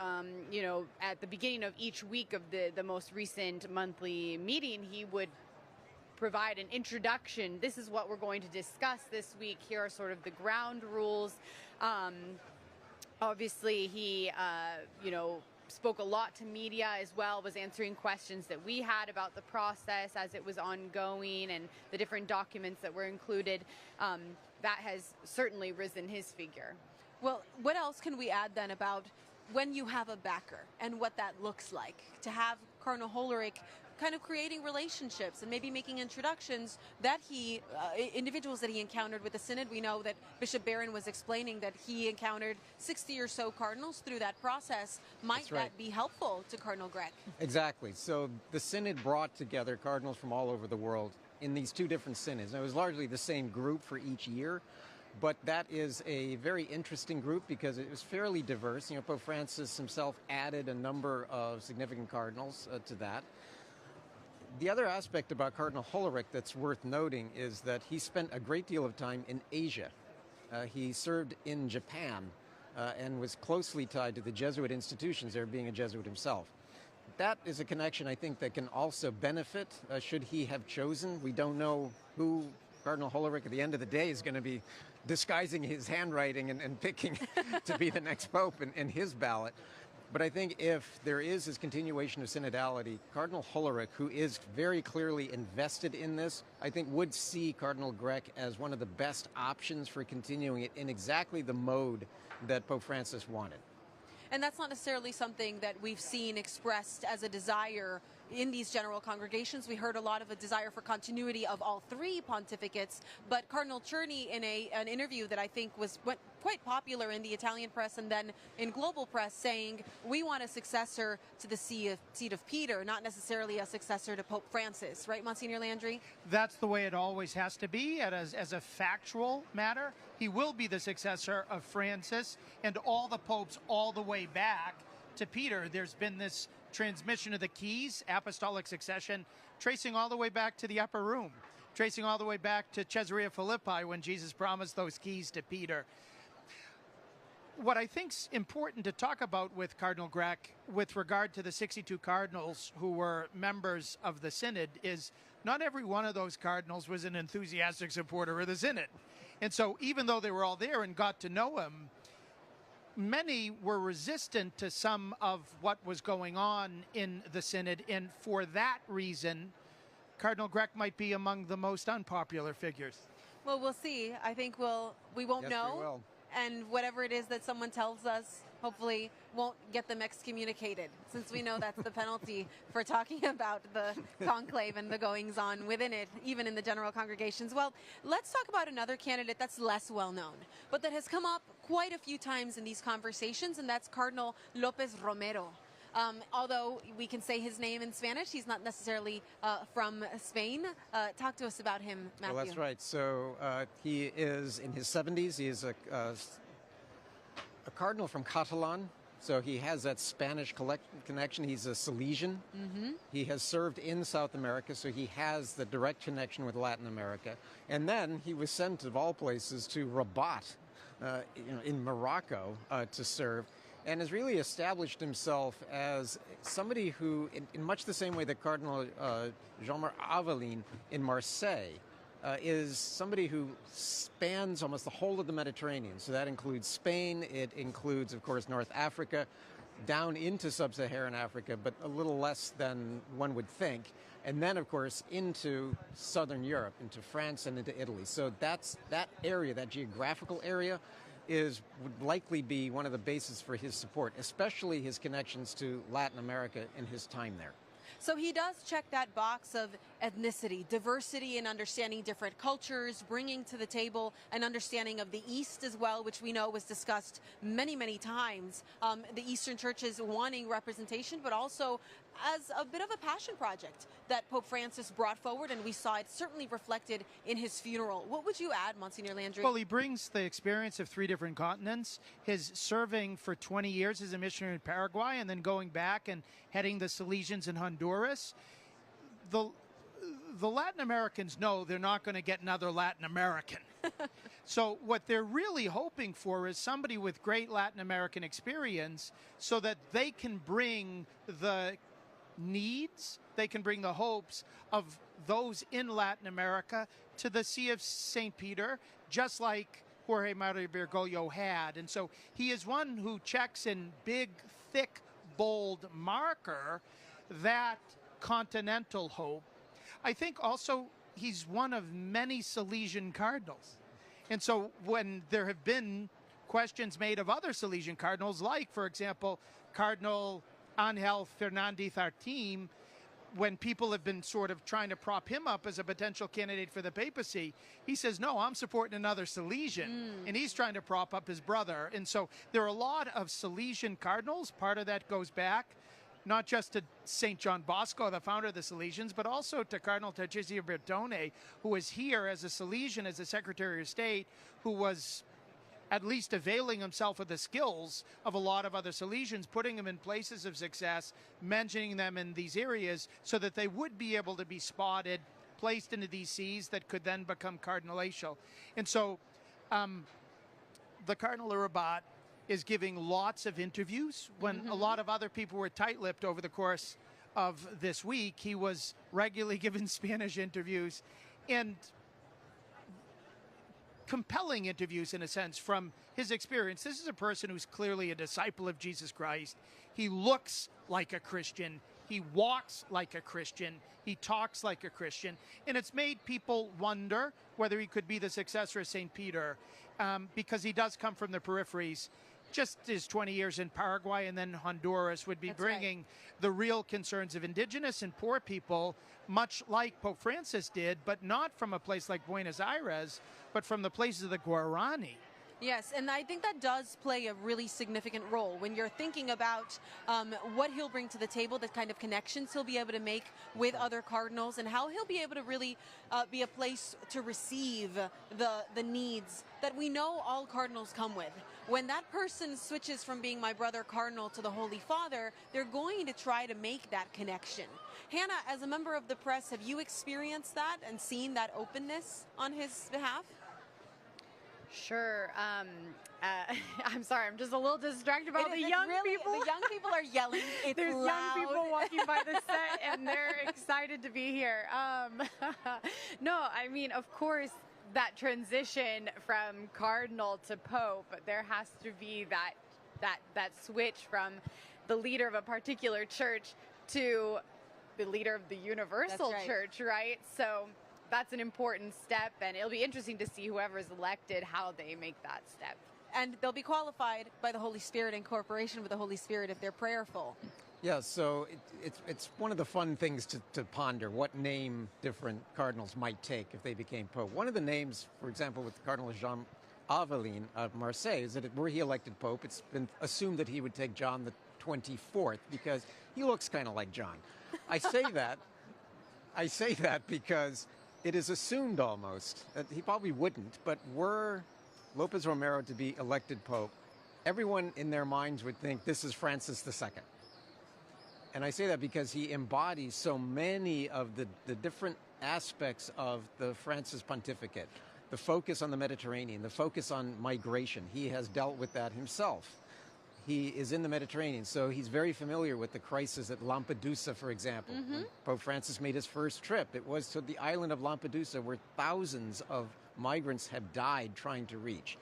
you know, at the beginning of each week of the most recent monthly meeting, he would provide an introduction. This is what we're going to discuss this week. Here are sort of the ground rules. Obviously, he, you know, spoke a lot to media as well, was answering questions that we had about the process as it was ongoing and the different documents that were included. That has certainly risen his figure. Well, what else can we add then about when you have a backer and what that looks like? To have Cardinal Hollerich kind of creating relationships and maybe making introductions that individuals that he encountered with the Synod. We know that Bishop Barron was explaining that he encountered 60 or so cardinals through that process. Might that be helpful to Cardinal Grech? Exactly. So the Synod brought together cardinals from all over the world in these two different synods. Now, it was largely the same group for each year, but that is a very interesting group because it was fairly diverse. You know, Pope Francis himself added a number of significant cardinals to that. The other aspect about Cardinal Hollerich that's worth noting is that he spent a great deal of time in Asia. He served in Japan and was closely tied to the Jesuit institutions there, being a Jesuit himself. That is a connection, I think, that can also benefit should he have chosen. We don't know who Cardinal Hollerich at the end of the day is going to be disguising his handwriting and picking to be the next pope in his ballot. But I think if there is this continuation of synodality, Cardinal Hollerich, who is very clearly invested in this, I think would see Cardinal Grech as one of the best options for continuing it in exactly the mode that Pope Francis wanted. And that's not necessarily something that we've seen expressed as a desire in these general congregations. We heard a lot of a desire for continuity of all three pontificates, but Cardinal Czerny, in an interview that I think was quite popular in the Italian press and then in global press, saying we want a successor to the seat of Peter, not necessarily a successor to Pope Francis. Right, Monsignor Landry? That's the way it always has to be. As a factual matter, he will be the successor of Francis and all the popes all the way back to Peter. There's been this transmission of the keys, apostolic succession, tracing all the way back to the upper room, tracing all the way back to Caesarea Philippi when Jesus promised those keys to Peter. What I think's important to talk about with Cardinal Grech with regard to the 62 cardinals who were members of the Synod is not every one of those cardinals was an enthusiastic supporter of the Synod. And so even though they were all there and got to know him, many were resistant to some of what was going on in the Synod, and for that reason, Cardinal Grech might be among the most unpopular figures. Well, we'll see. I think we won't know. We will. And whatever it is that someone tells us, hopefully won't get them excommunicated, since we know that's the penalty for talking about the conclave and the goings-on within it, even in the general congregations. Well, let's talk about another candidate that's less well-known, but that has come up quite a few times in these conversations, and that's Cardinal Lopez Romero. Although we can say his name in Spanish, he's not necessarily from Spain. Talk to us about him, Matthew. Well, that's right. So he is in his 70s. He is a cardinal from Catalan, so he has that Spanish connection. He's a Salesian. Mm-hmm. He has served in South America, so he has the direct connection with Latin America. And then he was sent, of all places, to Rabat, in Morocco, to serve, and has really established himself as somebody who, in much the same way that Cardinal Jean-Marc Aveline in Marseille, is somebody who spans almost the whole of the Mediterranean. So that includes Spain, it includes, of course, North Africa, down into sub-Saharan Africa, but a little less than one would think. And then, of course, into Southern Europe, into France and into Italy. So that area, that geographical area, would likely be one of the bases for his support, especially his connections to Latin America in his time there. So he does check that box of ethnicity, diversity, and understanding different cultures, bringing to the table an understanding of the East as well, which we know was discussed many, many times. The Eastern churches wanting representation, but also as a bit of a passion project that Pope Francis brought forward, and we saw it certainly reflected in his funeral. What would you add, Monsignor Landry? Well, he brings the experience of 3 different continents, his serving for 20 years as a missionary in Paraguay, and then going back and heading the Salesians in Honduras. The Latin Americans know they're not going to get another Latin American. So what they're really hoping for is somebody with great Latin American experience so that they can bring the needs, they can bring the hopes of those in Latin America to the See of St. Peter, just like Jorge Maria Bergoglio had. And so he is one who checks in big, thick, bold marker that continental hope. I think also he's one of many Salesian cardinals. And so when there have been questions made of other Salesian cardinals, like, for example, Cardinal Angel Fernandez Artim, when people have been sort of trying to prop him up as a potential candidate for the papacy, he says, no, I'm supporting another Salesian, and he's trying to prop up his brother. And so there are a lot of Salesian cardinals. Part of that goes back not just to St. John Bosco, the founder of the Salesians, but also to Cardinal Tagle Bertone, who was here as a Salesian, as a Secretary of State, who was at least availing himself of the skills of a lot of other Salesians, putting them in places of success, mentioning them in these areas so that they would be able to be spotted, placed into these sees that could then become cardinalatial. And so the Cardinal Rabat is giving lots of interviews. When a lot of other people were tight-lipped over the course of this week, he was regularly giving Spanish interviews and compelling interviews, in a sense, from his experience. This is a person who's clearly a disciple of Jesus Christ. He looks like a Christian. He walks like a Christian. He talks like a Christian. And it's made people wonder whether he could be the successor of St. Peter, because he does come from the peripheries. Just his 20 years in Paraguay and then Honduras would be bringing the real concerns of indigenous and poor people, much like Pope Francis did, but not from a place like Buenos Aires, but from the places of the Guarani. Yes, and I think that does play a really significant role when you're thinking about what he'll bring to the table, the kind of connections he'll be able to make with other cardinals, and how he'll be able to really be a place to receive the needs that we know all cardinals come with. When that person switches from being my brother cardinal to the Holy Father, they're going to try to make that connection. Hannah, as a member of the press, have you experienced that and seen that openness on his behalf? Sure. I'm sorry. I'm just a little distracted by the young people. The young people are yelling. It's There's loud. young people walking by the set, and they're excited to be here. No, I mean, of course, that transition from cardinal to pope, there has to be that switch from the leader of a particular church to the leader of the universal church, right? So that's an important step, and it'll be interesting to see whoever is elected, how they make that step. And they'll be qualified by the Holy Spirit in cooperation with the Holy Spirit if they're prayerful. Yeah, so it's one of the fun things to ponder, what name different cardinals might take if they became pope. One of the names, for example, with Cardinal Jean Aveline of Marseille, is that were he elected pope, it's been assumed that he would take John the 24th because he looks kind of like John. I say that because it is assumed almost that he probably wouldn't, but were Lopez Romero to be elected pope, everyone in their minds would think this is Francis II. And I say that because he embodies so many of the different aspects of the Francis pontificate. The focus on the Mediterranean, the focus on migration. He has dealt with that himself. He is in the Mediterranean, so he's very familiar with the crisis at Lampedusa, for example. When Pope Francis made his first trip, it was to the island of Lampedusa where thousands of migrants have died trying to reach.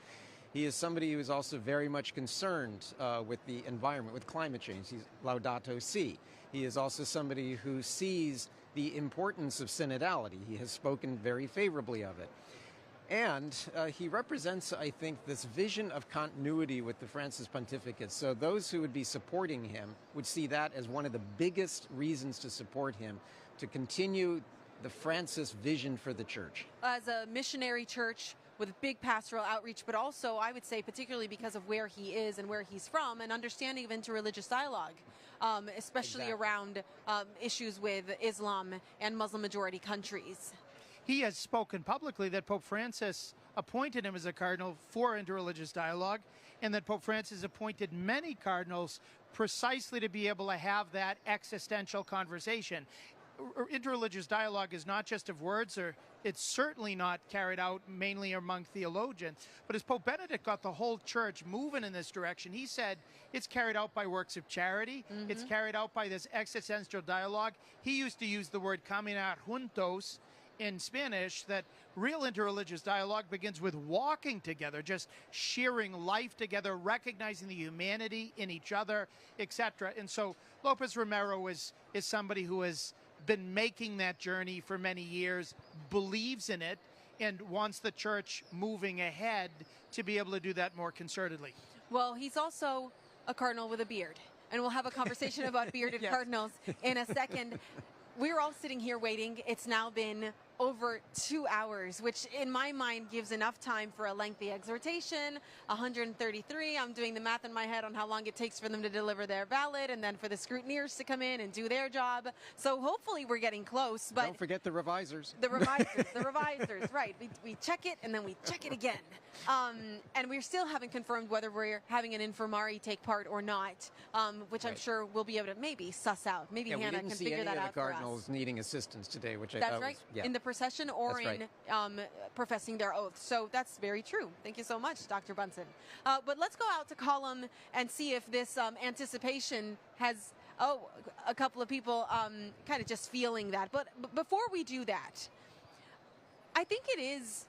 He is somebody who is also very much concerned with the environment, with climate change. He's Laudato Si. He is also somebody who sees the importance of synodality. He has spoken very favorably of it. And he represents, I think, this vision of continuity with the Francis pontificate. So those who would be supporting him would see that as one of the biggest reasons to support him, to continue the Francis vision for the church. As a missionary church with big pastoral outreach, but also, I would say, particularly because of where he is and where he's from, an understanding of interreligious dialogue, especially around issues with Islam and Muslim-majority countries. He has spoken publicly that Pope Francis appointed him as a cardinal for interreligious dialogue, and that Pope Francis appointed many cardinals precisely to be able to have that existential conversation. Interreligious dialogue is not just of words, or it's certainly not carried out mainly among theologians, but as Pope Benedict got the whole church moving in this direction, he said it's carried out by works of charity, it's carried out by this existential dialogue. He used to use the word caminar juntos in Spanish, that real interreligious dialogue begins with walking together, just sharing life together, recognizing the humanity in each other, etc. And so Lopez Romero is somebody who has been making that journey for many years, believes in it, and wants the church moving ahead to be able to do that more concertedly. Well, he's also a cardinal with a beard, and we'll have a conversation about bearded cardinals in a second. we're all sitting here waiting. It's now been over 2 hours, which in my mind gives enough time for a lengthy exhortation. 133, I'm doing the math in my head on how long it takes for them to deliver their ballot and then for the scrutineers to come in and do their job. So hopefully we're getting close. But don't forget the revisers. The revisers, right. We check it and then we check it again. And we still haven't confirmed whether we're having an infirmari take part or not, which I'm sure we'll be able to maybe suss out. Maybe Hannah can figure that out for us. We didn't see any of the Cardinals needing assistance today, which I thought was... That's right. Yeah. In the procession or in professing their oath. So that's very true. Thank you so much, Dr. Bunsen. But let's go out to column and see if this anticipation has, a couple of people kind of just feeling that. But before we do that, I think it is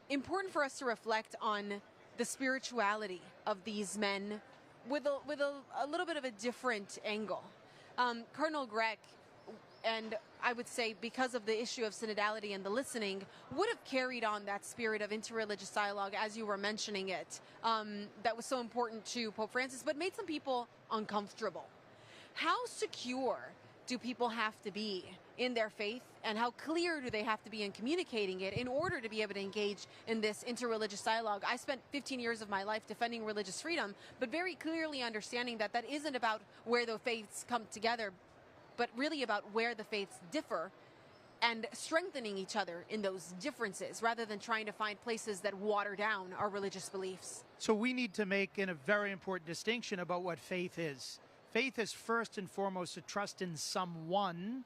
important for us to reflect on the spirituality of these men with a little bit of a different angle. Cardinal Grech, and I would say because of the issue of synodality and the listening, would have carried on that spirit of interreligious dialogue as you were mentioning it, that was so important to Pope Francis, but made some people uncomfortable. How secure do people have to be in their faith, and how clear do they have to be in communicating it in order to be able to engage in this interreligious dialogue? I spent 15 years of my life defending religious freedom, but very clearly understanding that that isn't about where the faiths come together, but really about where the faiths differ and strengthening each other in those differences rather than trying to find places that water down our religious beliefs. So we need to make a very important distinction about what faith is. Faith is first and foremost a trust in someone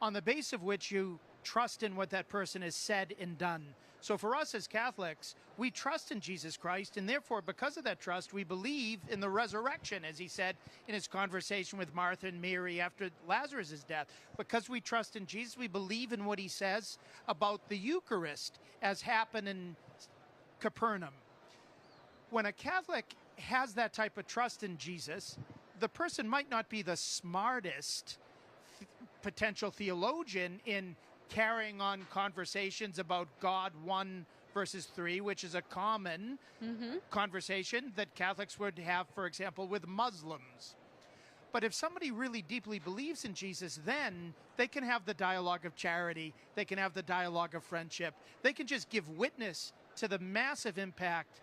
on the basis of which you trust in what that person has said and done. So for us as Catholics, we trust in Jesus Christ, and therefore, because of that trust, we believe in the resurrection, as he said in his conversation with Martha and Mary after Lazarus' death. Because we trust in Jesus, we believe in what he says about the Eucharist, as happened in Capernaum. When a Catholic has that type of trust in Jesus, the person might not be the smartest potential theologian in carrying on conversations about God 1 versus 3, which is a common conversation that Catholics would have, for example, with Muslims. But if somebody really deeply believes in Jesus, then they can have the dialogue of charity, they can have the dialogue of friendship, they can just give witness to the massive impact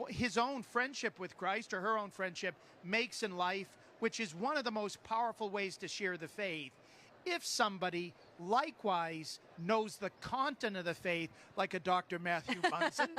his own friendship with Christ or her own friendship makes in life, which is one of the most powerful ways to share the faith. If somebody likewise knows the content of the faith, like a Dr. Matthew Bunsen,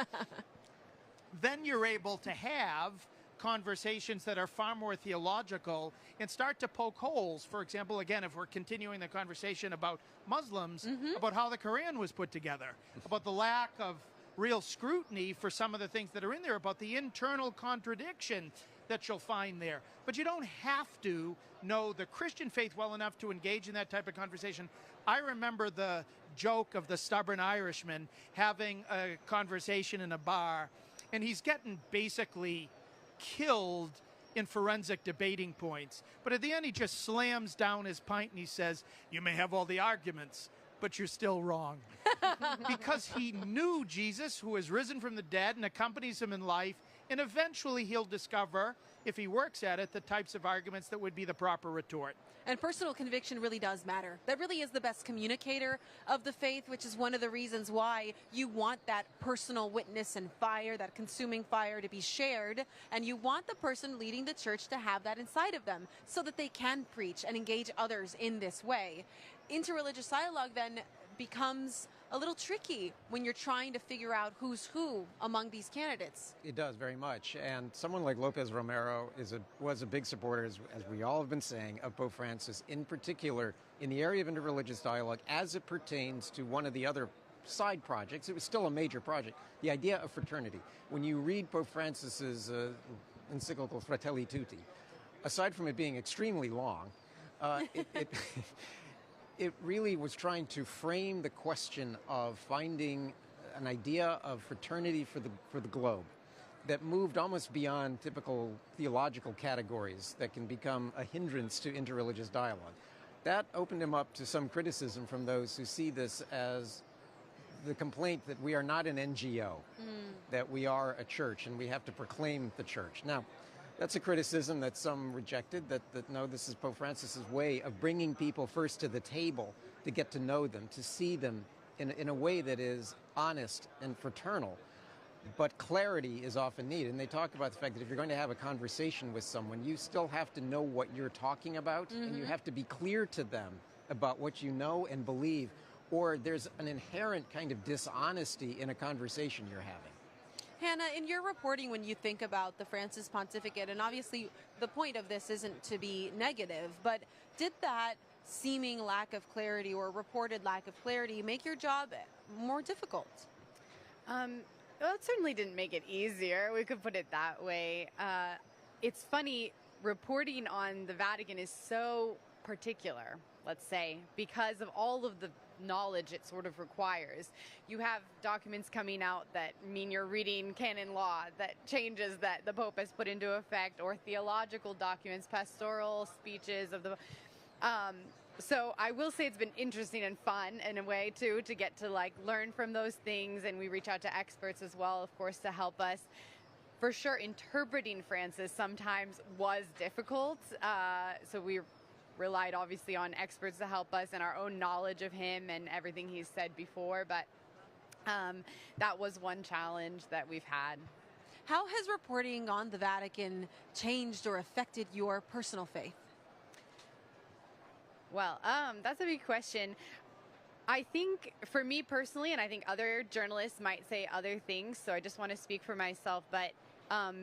then you're able to have conversations that are far more theological and start to poke holes. For example, again, if we're continuing the conversation about Muslims, about how the Quran was put together, about the lack of real scrutiny for some of the things that are in there, about the internal contradiction that you'll find there. But you don't have to know the Christian faith well enough to engage in that type of conversation. I remember the joke of the stubborn Irishman having a conversation in a bar, and he's getting basically killed in forensic debating points. But at the end, he just slams down his pint and he says, "You may have all the arguments, but you're still wrong." Because he knew Jesus, who has risen from the dead and accompanies him in life, and eventually he'll discover, if he works at it, the types of arguments that would be the proper retort. And personal conviction really does matter. That really is the best communicator of the faith, which is one of the reasons why you want that personal witness and fire, that consuming fire, to be shared. And you want the person leading the church to have that inside of them so that they can preach and engage others in this way. Interreligious dialogue then becomes a little tricky when you're trying to figure out who's who among these candidates. It does very much. And someone like Lopez Romero was a big supporter, as we all have been saying, of Pope Francis, in particular in the area of interreligious dialogue as it pertains to one of the other side projects. It was still a major project, the idea of fraternity. When you read Pope Francis's encyclical Fratelli Tutti, aside from it being extremely long, it really was trying to frame the question of finding an idea of fraternity for the globe that moved almost beyond typical theological categories that can become a hindrance to interreligious dialogue. That opened him up to some criticism from those who see this as the complaint that we are not an NGO, that we are a church and we have to proclaim the church. Now, That's a criticism that some rejected, that no, this is Pope Francis's way of bringing people first to the table to get to know them, to see them in a way that is honest and fraternal. But clarity is often needed. And they talk about the fact that if you're going to have a conversation with someone, you still have to know what you're talking about, and you have to be clear to them about what you know and believe, or there's an inherent kind of dishonesty in a conversation you're having. Hannah, in your reporting, when you think about the Francis pontificate, and obviously the point of this isn't to be negative, but did that seeming lack of clarity or reported lack of clarity make your job more difficult? Well, it certainly didn't make it easier. We could put it that way. It's funny, reporting on the Vatican is so particular, let's say, because of all of the knowledge it sort of requires. You have documents coming out that mean you're reading canon law, that changes that the Pope has put into effect, or theological documents, pastoral speeches of the... So I will say it's been interesting and fun in a way too, to get to like learn from those things, and we reach out to experts as well, of course, to help us. For sure, interpreting Francis sometimes was difficult, so we relied obviously on experts to help us and our own knowledge of him and everything he's said before, but that was one challenge that we've had. How has reporting on the Vatican changed or affected your personal faith? Well, that's a big question. I think for me personally, and I think other journalists might say other things, so I just want to speak for myself, but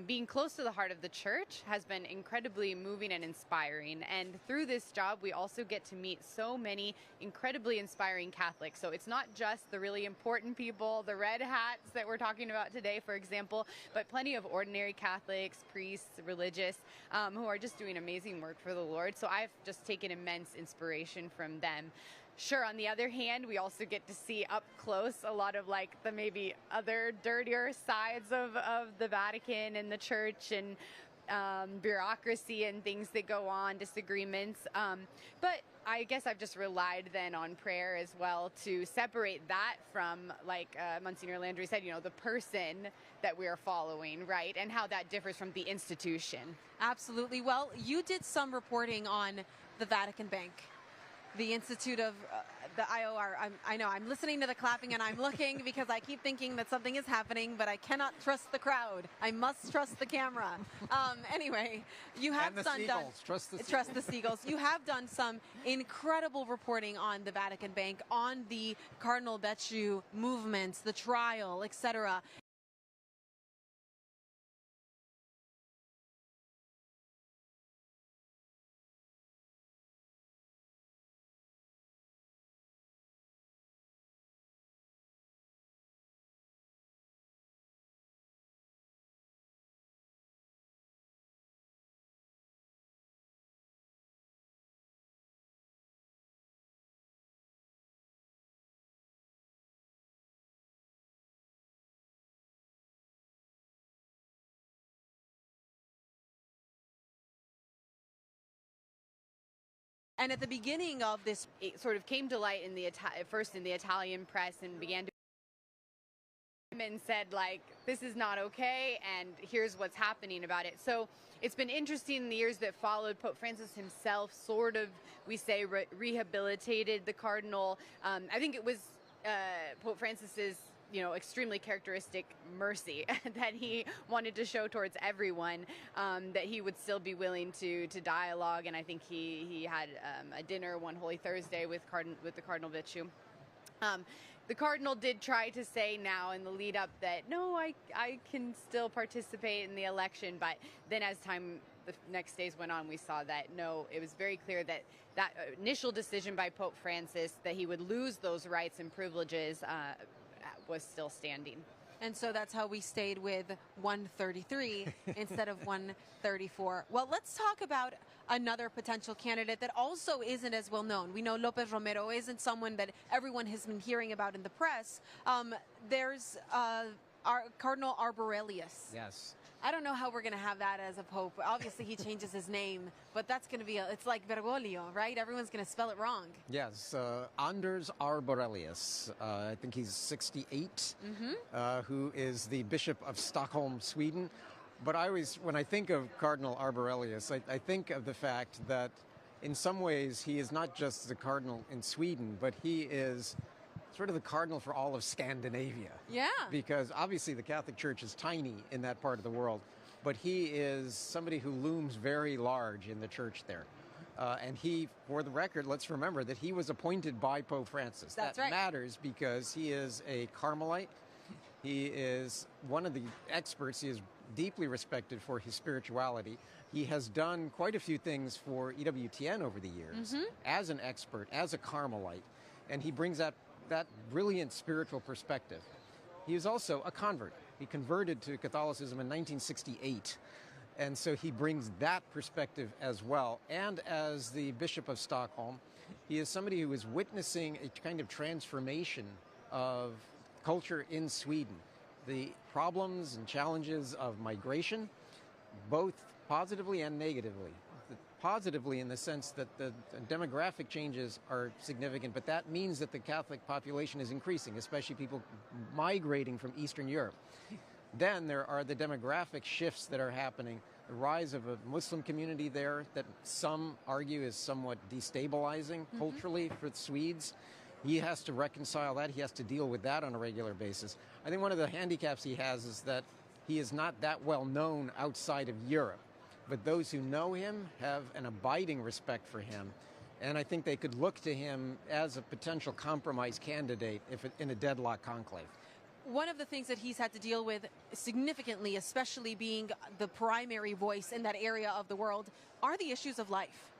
being close to the heart of the church has been incredibly moving and inspiring. And through this job, we also get to meet so many incredibly inspiring Catholics. So it's not just the really important people, the red hats that we're talking about today, for example, but plenty of ordinary Catholics, priests, religious, who are just doing amazing work for the Lord. So I've just taken immense inspiration from them. Sure, on the other hand, we also get to see up close a lot of like the maybe other dirtier sides of the Vatican and the church, and bureaucracy and things that go on, disagreements. But I guess I've just relied then on prayer as well to separate that from, like Monsignor Landry said, you know, the person that we are following, right? And how that differs from the institution. Absolutely. Well, you did some reporting on the Vatican Bank, the Institute of the IOR. I know, I'm listening to the clapping and I'm looking because I keep thinking that something is happening, but I cannot trust the crowd. I must trust the camera. Anyway, you have Trust the seagulls. You have done some incredible reporting on the Vatican Bank, on the Cardinal Becciu movements, the trial, etc. And at the beginning of this, it sort of came to light in the first in the Italian press, and began to and said, like, this is not okay, and here's what's happening about it. So it's been interesting in the years that followed. Pope Francis himself sort of, we say, rehabilitated the cardinal. I think it was Pope Francis's, you know, extremely characteristic mercy that he wanted to show towards everyone, that he would still be willing to dialogue. And I think he had a dinner one Holy Thursday with the Cardinal Becciu. The Cardinal did try to say now in the lead up that, no, I can still participate in the election. But then as the next days went on, we saw that, no, it was very clear that that initial decision by Pope Francis that he would lose those rights and privileges was still standing. And so that's how we stayed with 133 instead of 134. Well, let's talk about another potential candidate that also isn't as well known. We know Lopez Romero isn't someone that everyone has been hearing about in the press. There's Cardinal Arborelius. Yes. I don't know how we're going to have that as a pope. Obviously, he changes his name, but that's going to be, it's like Bergoglio, right? Everyone's going to spell it wrong. Yes, Anders Arborelius, I think he's 68, who is the Bishop of Stockholm, Sweden. But when I think of Cardinal Arborelius, I think of the fact that in some ways he is not just the cardinal in Sweden, but he is sort of the cardinal for all of Scandinavia. Yeah. Because obviously the Catholic Church is tiny in that part of the world, but he is somebody who looms very large in the church there. And he, for the record, let's remember that he was appointed by Pope Francis. That's that right. matters because he is a Carmelite. He is one of the experts. He is deeply respected for his spirituality. He has done quite a few things for EWTN over the years as an expert, as a Carmelite, and he brings that brilliant spiritual perspective. He is also a convert. He converted to Catholicism in 1968. And so he brings that perspective as well. And as the Bishop of Stockholm, he is somebody who is witnessing a kind of transformation of culture in Sweden. The problems and challenges of migration, both positively and negatively. Positively in the sense that the demographic changes are significant, but that means that the Catholic population is increasing, especially people migrating from Eastern Europe. Then there are the demographic shifts that are happening, the rise of a Muslim community there that some argue is somewhat destabilizing culturally for the Swedes. He has to reconcile that. He has to deal with that on a regular basis. I think one of the handicaps he has is that he is not that well known outside of Europe. But those who know him have an abiding respect for him. And I think they could look to him as a potential compromise candidate in a deadlock conclave. One of the things that he's had to deal with significantly, especially being the primary voice in that area of the world, are the issues of life.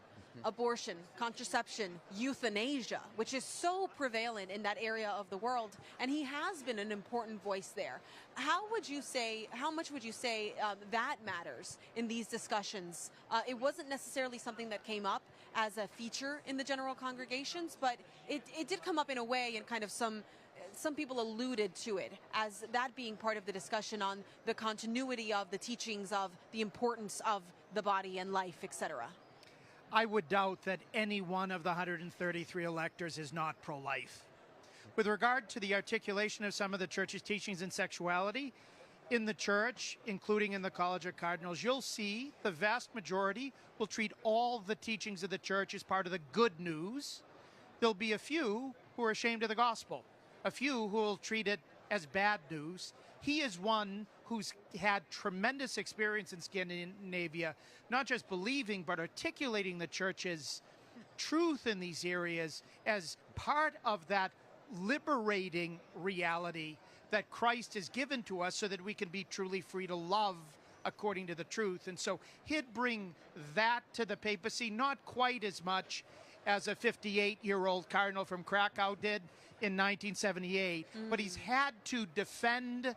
Abortion, contraception, euthanasia, which is so prevalent in that area of the world, and he has been an important voice there. How much would you say that matters in these discussions? It wasn't necessarily something that came up as a feature in the general congregations, but it did come up in a way, and kind of some people alluded to it as that being part of the discussion on the continuity of the teachings of the importance of the body and life, etc. I would doubt that any one of the 133 electors is not pro-life. With regard to the articulation of some of the church's teachings in sexuality, in the church, including in the College of Cardinals, you'll see the vast majority will treat all the teachings of the church as part of the good news. There'll be a few who are ashamed of the gospel, a few who will treat it as bad news. He is one who's had tremendous experience in Scandinavia, not just believing, but articulating the church's truth in these areas as part of that liberating reality that Christ has given to us so that we can be truly free to love according to the truth. And so he'd bring that to the papacy, not quite as much as a 58-year-old cardinal from Krakow did in 1978, but he's had to defend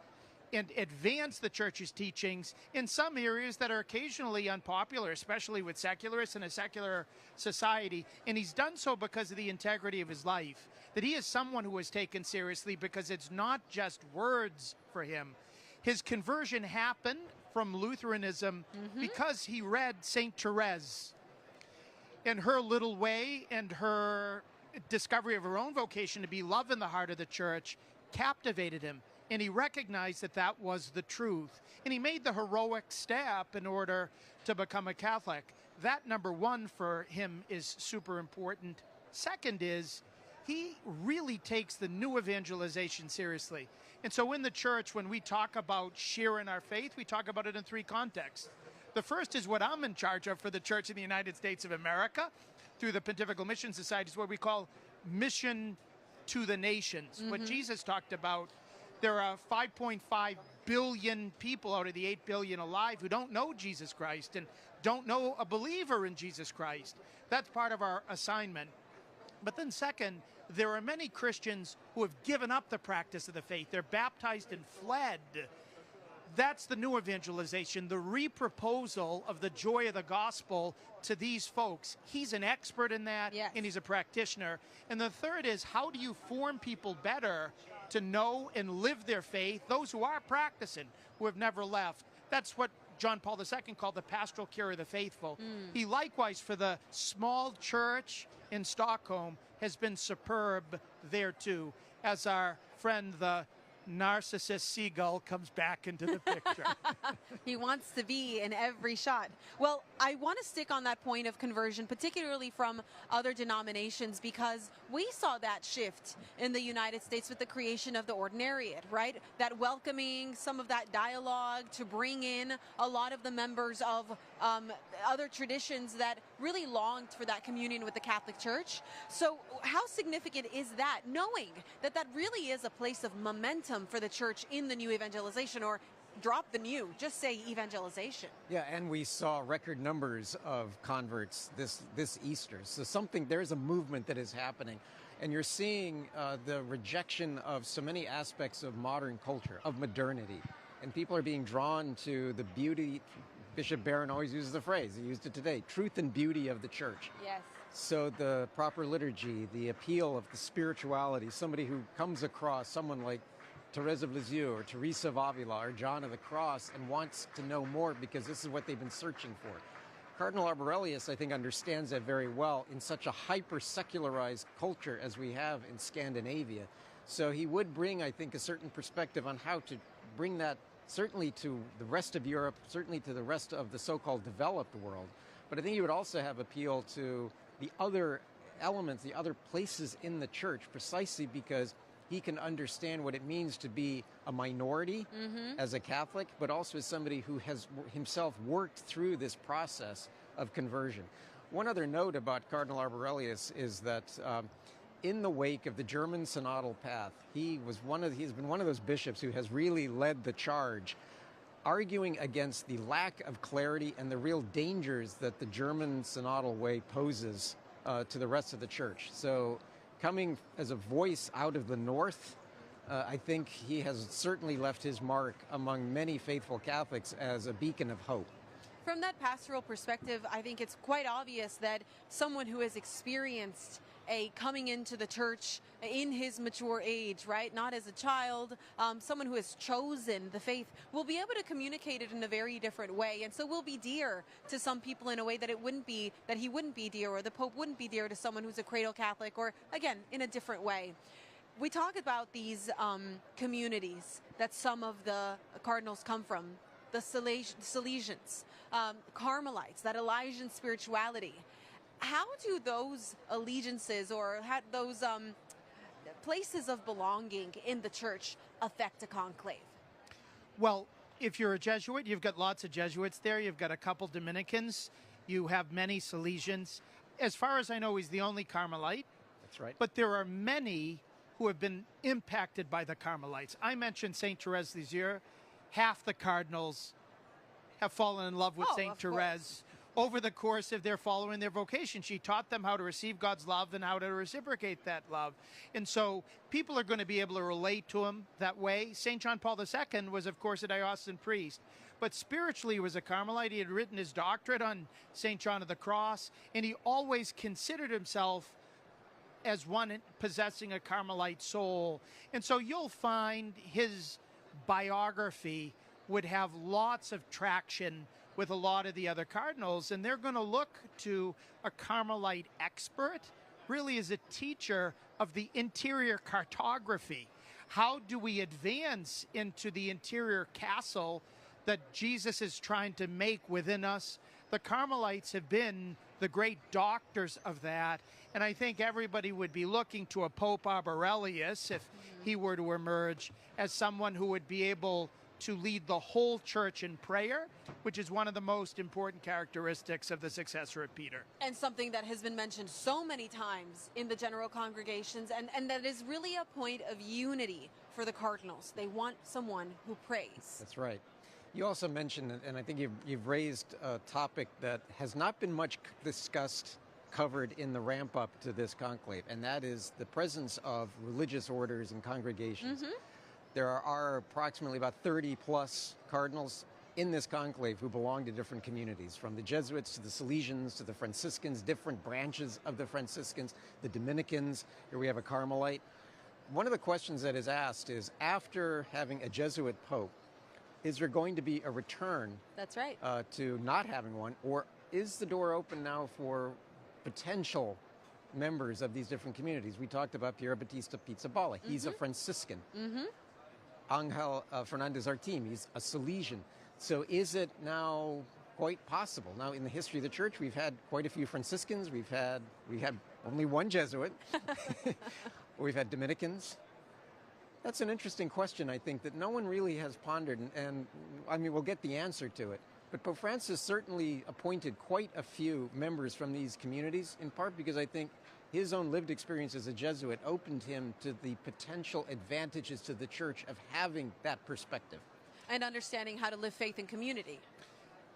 and advance the church's teachings in some areas that are occasionally unpopular, especially with secularists in a secular society. And he's done so because of the integrity of his life, that he is someone who is taken seriously because it's not just words for him. His conversion happened from Lutheranism because he read St. Therese and her little way, and her discovery of her own vocation to be love in the heart of the church captivated him. And he recognized that that was the truth. And he made the heroic step in order to become a Catholic. That, number one, for him is super important. Second is, he really takes the new evangelization seriously. And so in the church, when we talk about sharing our faith, we talk about it in three contexts. The first is what I'm in charge of for the Church in the United States of America through the Pontifical Mission Society, is what we call mission to the nations. What Jesus talked about. There are 5.5 billion people out of the 8 billion alive who don't know Jesus Christ and don't know a believer in Jesus Christ. That's part of our assignment. But then second, there are many Christians who have given up the practice of the faith. They're baptized and fled. That's the new evangelization, the reproposal of the joy of the gospel to these folks. He's an expert in that, and he's a practitioner. And the third is, how do you form people better to know and live their faith, those who are practicing, who have never left? That's what John Paul II called the pastoral care of the faithful. He likewise, for the small church in Stockholm, has been superb there too, as our friend, the narcissist seagull comes back into the picture. He wants to be in every shot. Well, I want to stick on that point of conversion, particularly from other denominations, because we saw that shift in the United States with the creation of the ordinariate, right? That welcoming some of that dialogue to bring in a lot of the members of other traditions that really longed for that communion with the Catholic Church. So how significant is that, knowing that that really is a place of momentum for the church in the new evangelization, or drop the new, just say evangelization? Yeah, and we saw record numbers of converts this Easter. So there's a movement that is happening. And you're seeing the rejection of so many aspects of modern culture, of modernity. And people are being drawn to the beauty. Bishop Barron always uses the phrase, he used it today, truth and beauty of the church. Yes. So the proper liturgy, the appeal of the spirituality, somebody who comes across someone like Therese of Lisieux or Teresa of Avila or John of the Cross and wants to know more because this is what they've been searching for. Cardinal Arborelius, I think, understands that very well in such a hyper-secularized culture as we have in Scandinavia. So he would bring, I think, a certain perspective on how to bring that certainly to the rest of Europe, certainly to the rest of the so-called developed world. But I think he would also have appeal to the other elements, the other places in the church, precisely because he can understand what it means to be a minority as a Catholic, but also as somebody who has himself worked through this process of conversion. One other note about Cardinal Arborelius is that in the wake of the German synodal path, he's been one of those bishops who has really led the charge, arguing against the lack of clarity and the real dangers that the German synodal way poses to the rest of the church. So coming as a voice out of the north, I think he has certainly left his mark among many faithful Catholics as a beacon of hope. From that pastoral perspective, I think it's quite obvious that someone who has experienced a coming into the church in his mature age, right? Not as a child, someone who has chosen the faith will be able to communicate it in a very different way. And so will be dear to some people in a way that he wouldn't be dear, or the Pope wouldn't be dear to someone who's a cradle Catholic, or again, in a different way. We talk about these communities that some of the cardinals come from, the Salesians, Carmelites, that Elijah spirituality. How do those allegiances or those places of belonging in the church affect a conclave? Well, if you're a Jesuit, you've got lots of Jesuits there. You've got a couple Dominicans. You have many Salesians. As far as I know, he's the only Carmelite. That's right. But there are many who have been impacted by the Carmelites. I mentioned St. Therese Lisieux. Half the cardinals have fallen in love with St. Therese over the course of their following their vocation. She taught them how to receive God's love and how to reciprocate that love. And so people are going to be able to relate to him that way. St. John Paul II was, of course, a diocesan priest. But spiritually, he was a Carmelite. He had written his doctorate on St. John of the Cross, and he always considered himself as one possessing a Carmelite soul. And so you'll find his biography would have lots of traction with a lot of the other cardinals, and they're going to look to a Carmelite expert, really as a teacher of the interior cartography. How do we advance into the interior castle that Jesus is trying to make within us? The Carmelites have been the great doctors of that, and I think everybody would be looking to a Pope Arborelius, if he were to emerge, as someone who would be able to lead the whole church in prayer, which is one of the most important characteristics of the successor of Peter. And something that has been mentioned so many times in the general congregations, and that is really a point of unity for the cardinals. They want someone who prays. That's right. You also mentioned, and I think you've raised a topic that has not been much discussed, covered in the ramp up to this conclave, and that is the presence of religious orders and congregations. There are approximately about 30 plus cardinals in this conclave who belong to different communities, from the Jesuits to the Salesians to the Franciscans, different branches of the Franciscans, the Dominicans. Here we have a Carmelite. One of the questions that is asked is, after having a Jesuit Pope, is there going to be a return That's right. To not having one, or is the door open now for potential members of these different communities? We talked about Piero Battista Pizzaballa. He's a Franciscan. Angel Fernandez Artim. He's a Salesian. So is it now quite possible? Now, in the history of the church, we've had quite a few Franciscans. We had only one Jesuit. We've had Dominicans. That's an interesting question, I think, that no one really has pondered, and I mean, we'll get the answer to it. But Pope Francis certainly appointed quite a few members from these communities, in part because I think his own lived experience as a Jesuit opened him to the potential advantages to the church of having that perspective. And understanding how to live faith in community.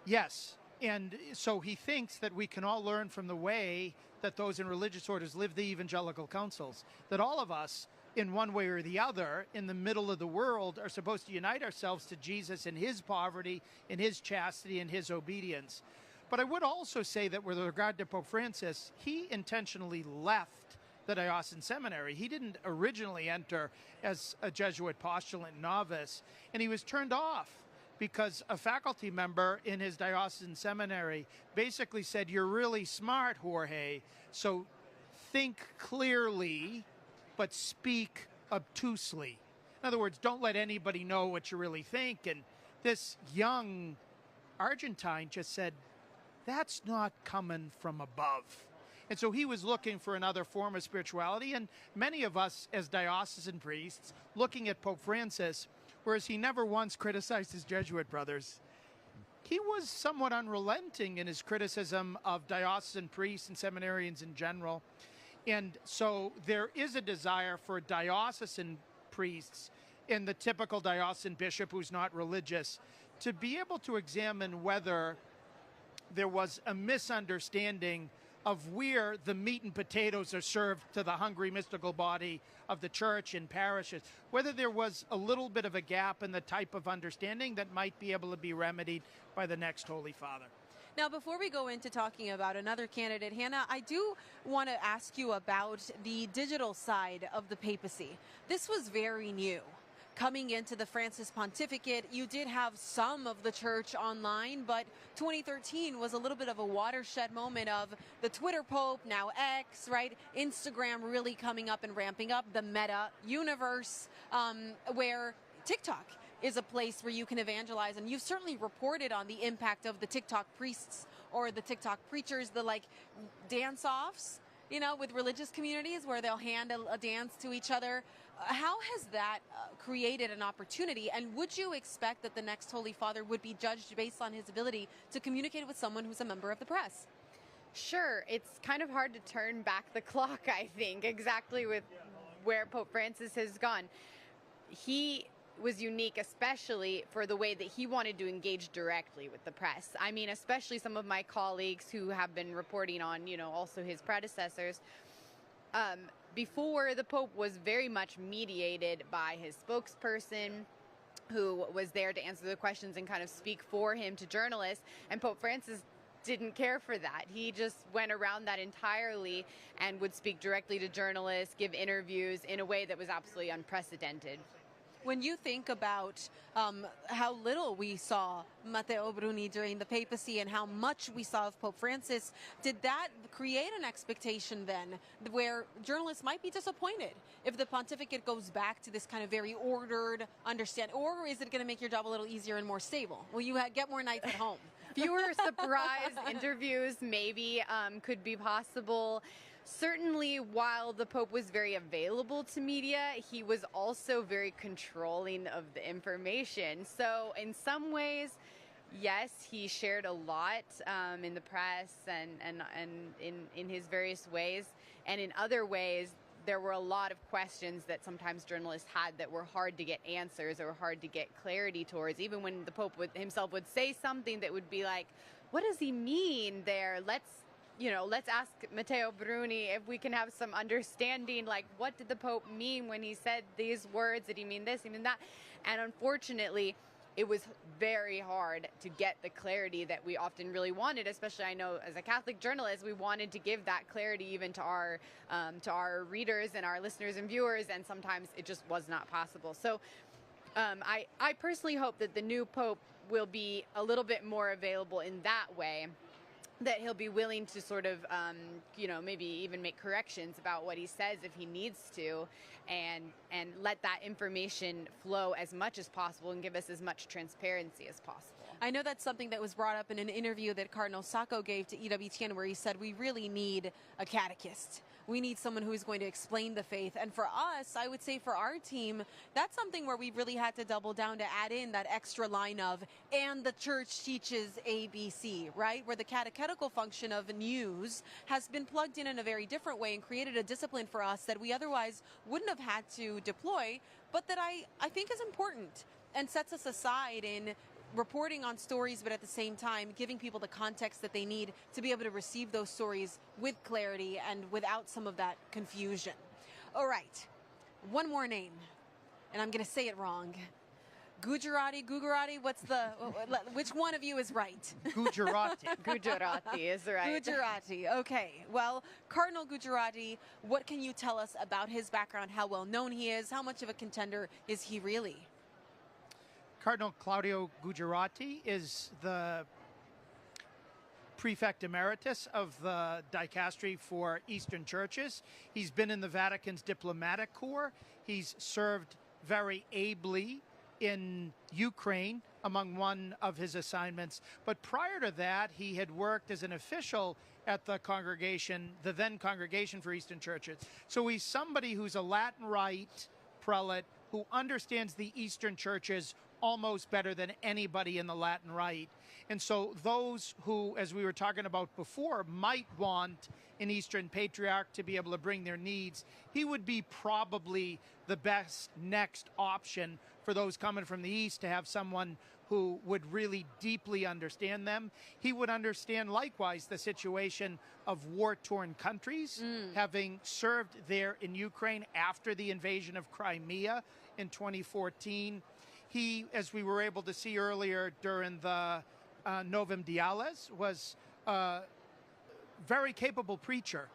Yes, and so he thinks that we can all learn from the way that those in religious orders live the evangelical counsels, that all of us, in one way or the other, in the middle of the world, are supposed to unite ourselves to Jesus in his poverty, in his chastity, in his obedience. But I would also say that with regard to Pope Francis, he intentionally left the diocesan seminary. He didn't originally enter as a Jesuit postulant novice, and he was turned off because a faculty member in his diocesan seminary basically said, "You're really smart, Jorge, so think clearly, but speak obtusely." In other words, don't let anybody know what you really think. And this young Argentine just said, that's not coming from above. And so he was looking for another form of spirituality. And many of us as diocesan priests, looking at Pope Francis, whereas he never once criticized his Jesuit brothers, he was somewhat unrelenting in his criticism of diocesan priests and seminarians in general. And so there is a desire for diocesan priests and the typical diocesan bishop who's not religious to be able to examine whether there was a misunderstanding of where the meat and potatoes are served to the hungry mystical body of the church in parishes, whether there was a little bit of a gap in the type of understanding that might be able to be remedied by the next Holy Father. Now, before we go into talking about another candidate, Hannah, I do want to ask you about the digital side of the papacy. This was very new. Coming into the Francis pontificate, you did have some of the church online, but 2013 was a little bit of a watershed moment of the Twitter Pope, now X, right? Instagram really coming up and ramping up, the meta universe, where TikTok is a place where you can evangelize, and you've certainly reported on the impact of the TikTok priests or the TikTok preachers, the like dance-offs, you know, with religious communities where they'll hand a dance to each other. How has that created an opportunity, and would you expect that the next Holy Father would be judged based on his ability to communicate with someone who's a member of the press? Sure. It's kind of hard to turn back the clock, I think, exactly with where Pope Francis has gone. He was unique, especially for the way that he wanted to engage directly with the press. I mean, especially some of my colleagues who have been reporting on, you know, also his predecessors. Before, the Pope was very much mediated by his spokesperson, who was there to answer the questions and kind of speak for him to journalists. And Pope Francis didn't care for that. He just went around that entirely and would speak directly to journalists, give interviews in a way that was absolutely unprecedented. When you think about how little we saw Matteo Bruni during the papacy and how much we saw of Pope Francis, did that create an expectation then where journalists might be disappointed if the pontificate goes back to this kind of very ordered understanding? Or is it going to make your job a little easier and more stable? Will you get more nights at home? Fewer surprise interviews maybe could be possible. Certainly, while the Pope was very available to media, he was also very controlling of the information. So in some ways, yes, he shared a lot in the press and in his various ways. And in other ways, there were a lot of questions that sometimes journalists had that were hard to get answers or hard to get clarity towards. Even when the Pope himself would say something that would be like, what does he mean there? Let's ask Matteo Bruni if we can have some understanding, like, what did the Pope mean when he said these words? Did he mean this, he mean that? And unfortunately, it was very hard to get the clarity that we often really wanted, especially I know as a Catholic journalist, we wanted to give that clarity even to our readers and our listeners and viewers, and sometimes it just was not possible. So I personally hope that the new Pope will be a little bit more available in that way, that he'll be willing to sort of, maybe even make corrections about what he says if he needs to, and let that information flow as much as possible and give us as much transparency as possible. I know that's something that was brought up in an interview that Cardinal Sacco gave to EWTN, where he said we really need a catechist. We need someone who's going to explain the faith. And for us, I would say for our team, that's something where we really had to double down to add in that extra line of, and the church teaches ABC, right? Where the catechetical function of news has been plugged in a very different way and created a discipline for us that we otherwise wouldn't have had to deploy, but that I think is important and sets us aside in reporting on stories, but at the same time giving people the context that they need to be able to receive those stories with clarity and without some of that confusion. All right, one more name, and I'm going to say it wrong. Gujarati, which one of you is right? Gujarati. Gujarati is right. Gujarati, okay. Well, Cardinal Gujarati, what can you tell us about his background, how well known he is, how much of a contender is he really? Cardinal Claudio Gujarati is the prefect emeritus of the dicastery for Eastern churches. He's been in the Vatican's diplomatic corps. He's served very ably in Ukraine among one of his assignments. But prior to that, he had worked as an official at the congregation, the then Congregation for Eastern Churches. So he's somebody who's a Latin Rite prelate who understands the Eastern churches almost better than anybody in the Latin Rite. And so those who, as we were talking about before, might want an Eastern patriarch to be able to bring their needs, he would be probably the best next option for those coming from the East, to have someone who would really deeply understand them. He would understand likewise the situation of war-torn countries, having served there in Ukraine after the invasion of Crimea in 2014. He, as we were able to see earlier during the Novum Diales, was a very capable preacher,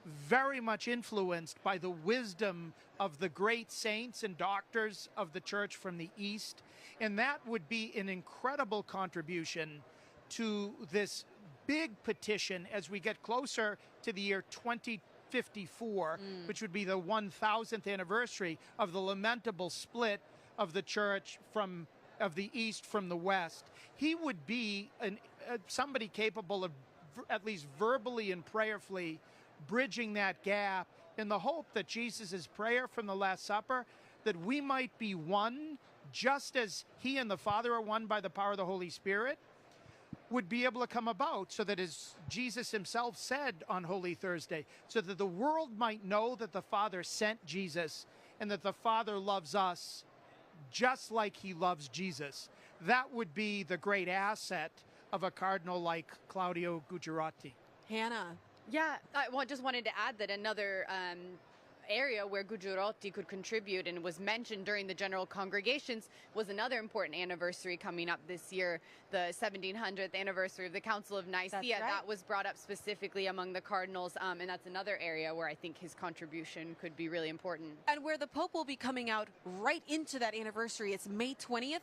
very much influenced by the wisdom of the great saints and doctors of the church from the East. And that would be an incredible contribution to this big petition as we get closer to the year 2054, which would be the 1000th anniversary of the lamentable split of the church of the East from the West. He would be somebody capable of at least verbally and prayerfully bridging that gap, in the hope that Jesus' prayer from the Last Supper, that we might be one, just as he and the Father are one by the power of the Holy Spirit, would be able to come about, so that, as Jesus himself said on Holy Thursday, so that the world might know that the Father sent Jesus and that the Father loves us just like he loves Jesus. That would be the great asset of a cardinal like Claudio Gujarati. Hannah. Yeah, I just wanted to add that another area where Gujarati could contribute, and was mentioned during the general congregations, was another important anniversary coming up this year, the 1700th anniversary of the Council of Nicaea. That's right. That was brought up specifically among the cardinals, and that's another area where I think his contribution could be really important. And where the Pope will be coming out right into that anniversary. It's May 20th,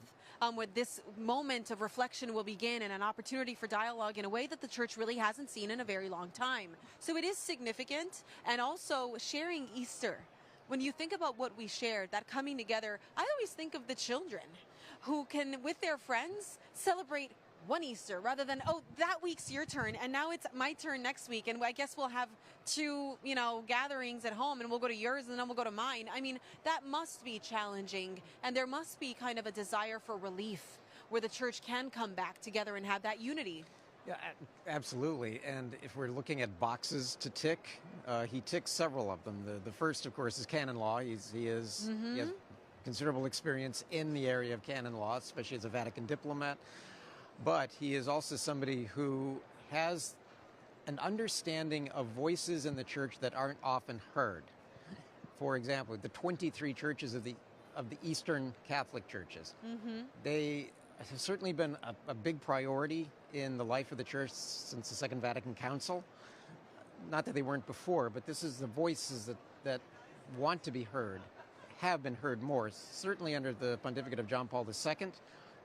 where this moment of reflection will begin, and an opportunity for dialogue in a way that the Church really hasn't seen in a very long time. So it is significant, and also sharing Easter. When you think about what we shared, that coming together, I always think of the children who can, with their friends, celebrate one Easter rather than, oh, that week's your turn and now it's my turn next week, and I guess we'll have two, gatherings at home, and we'll go to yours and then we'll go to mine. I mean, that must be challenging, and there must be kind of a desire for relief where the Church can come back together and have that unity. Yeah, absolutely. And if we're looking at boxes to tick, he ticks several of them. The first, of course, is canon law. He has considerable experience in the area of canon law, especially as a Vatican diplomat. But he is also somebody who has an understanding of voices in the church that aren't often heard. For example, the 23 churches of the Eastern Catholic churches. They have certainly been a big priority in the life of the church since the Second Vatican Council. Not that they weren't before, but this is the voices that want to be heard, have been heard more, certainly under the pontificate of John Paul II,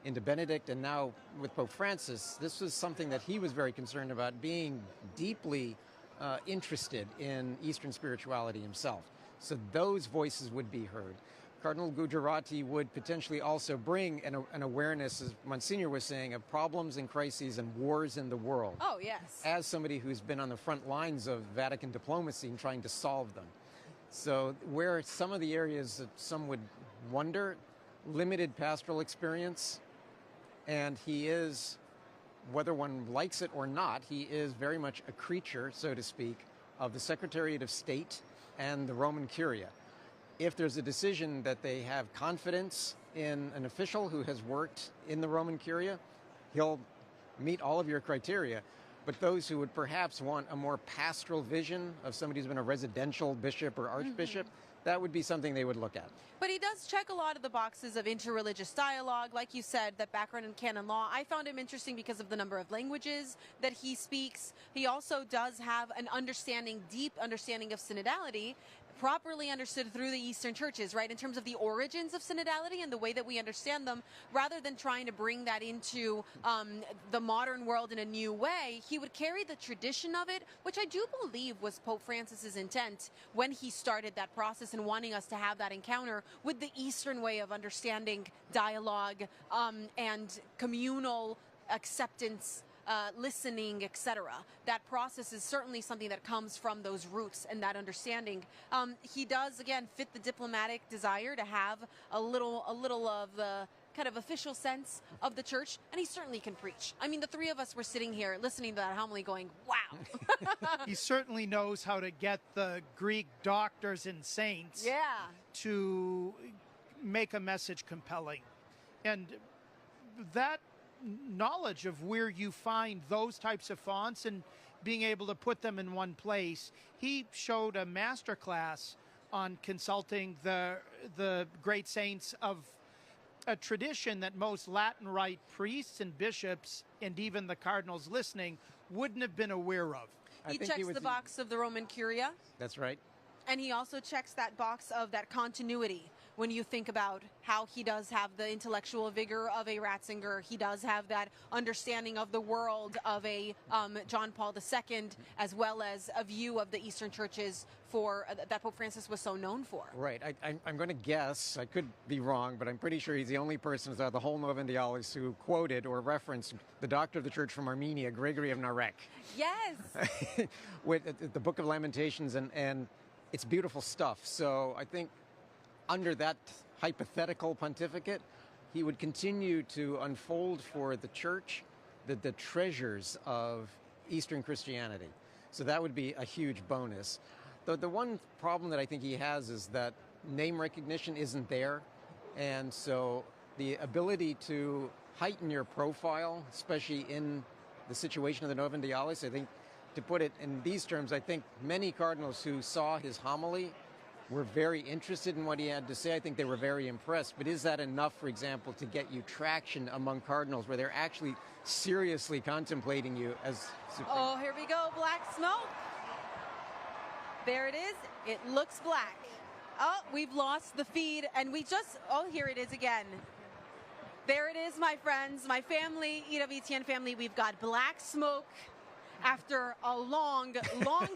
into Benedict, and now with Pope Francis. This was something that he was very concerned about, being deeply interested in Eastern spirituality himself. So those voices would be heard. Cardinal Gujarati would potentially also bring an awareness, as Monsignor was saying, of problems and crises and wars in the world. Oh, yes. As somebody who's been on the front lines of Vatican diplomacy and trying to solve them. So where some of the areas that some would wonder, limited pastoral experience, and he is, whether one likes it or not, he is very much a creature, so to speak, of the Secretariat of State and the Roman Curia. If there's a decision that they have confidence in an official who has worked in the Roman Curia, he'll meet all of your criteria. But those who would perhaps want a more pastoral vision of somebody who's been a residential bishop or archbishop, that would be something they would look at. But he does check a lot of the boxes of interreligious dialogue. Like you said, that background in canon law. I found him interesting because of the number of languages that he speaks. He also does have an understanding, deep understanding of synodality, properly understood through the Eastern churches, right, in terms of the origins of synodality and the way that we understand them, rather than trying to bring that into the modern world in a new way. He would carry the tradition of it, which I do believe was Pope Francis's intent when he started that process and wanting us to have that encounter with the Eastern way of understanding dialogue and communal acceptance, listening, etc. That process is certainly something that comes from those roots and that understanding. He does, again, fit the diplomatic desire to have a little of the kind of official sense of the church, and he certainly can preach. I mean, the three of us were sitting here listening to that homily going, wow. He certainly knows how to get the Greek doctors and saints to make a message compelling. And that knowledge of where you find those types of fonts and being able to put them in one place. He showed a master class on consulting the great saints of a tradition that most Latin Rite priests and bishops and even the cardinals listening wouldn't have been aware of. He checks the box of the Roman Curia. That's right. And he also checks that box of that continuity. When you think about how he does have the intellectual vigor of a Ratzinger, he does have that understanding of the world of a John Paul II, as well as a view of the Eastern churches for that Pope Francis was so known for. Right. I'm going to guess, I could be wrong, but I'm pretty sure he's the only person throughout the whole Novum Dialis who quoted or referenced the doctor of the church from Armenia, Gregory of Narek. Yes! With the Book of Lamentations, and it's beautiful stuff. So I think under that hypothetical pontificate, he would continue to unfold for the church the treasures of Eastern Christianity. So that would be a huge bonus. The one problem that I think he has is that name recognition isn't there. And so the ability to heighten your profile, especially in the situation of the Novum Dialis, I think, to put it in these terms, I think many cardinals who saw his homily were very interested in what he had to say. I think they were very impressed. But is that enough, for example, to get you traction among cardinals where they're actually seriously contemplating you as supreme? Oh, here we go, black smoke. There it is. It looks black. Oh, we've lost the feed, and oh, here it is again. There it is, my friends, my family, EWTN family. We've got black smoke. After a long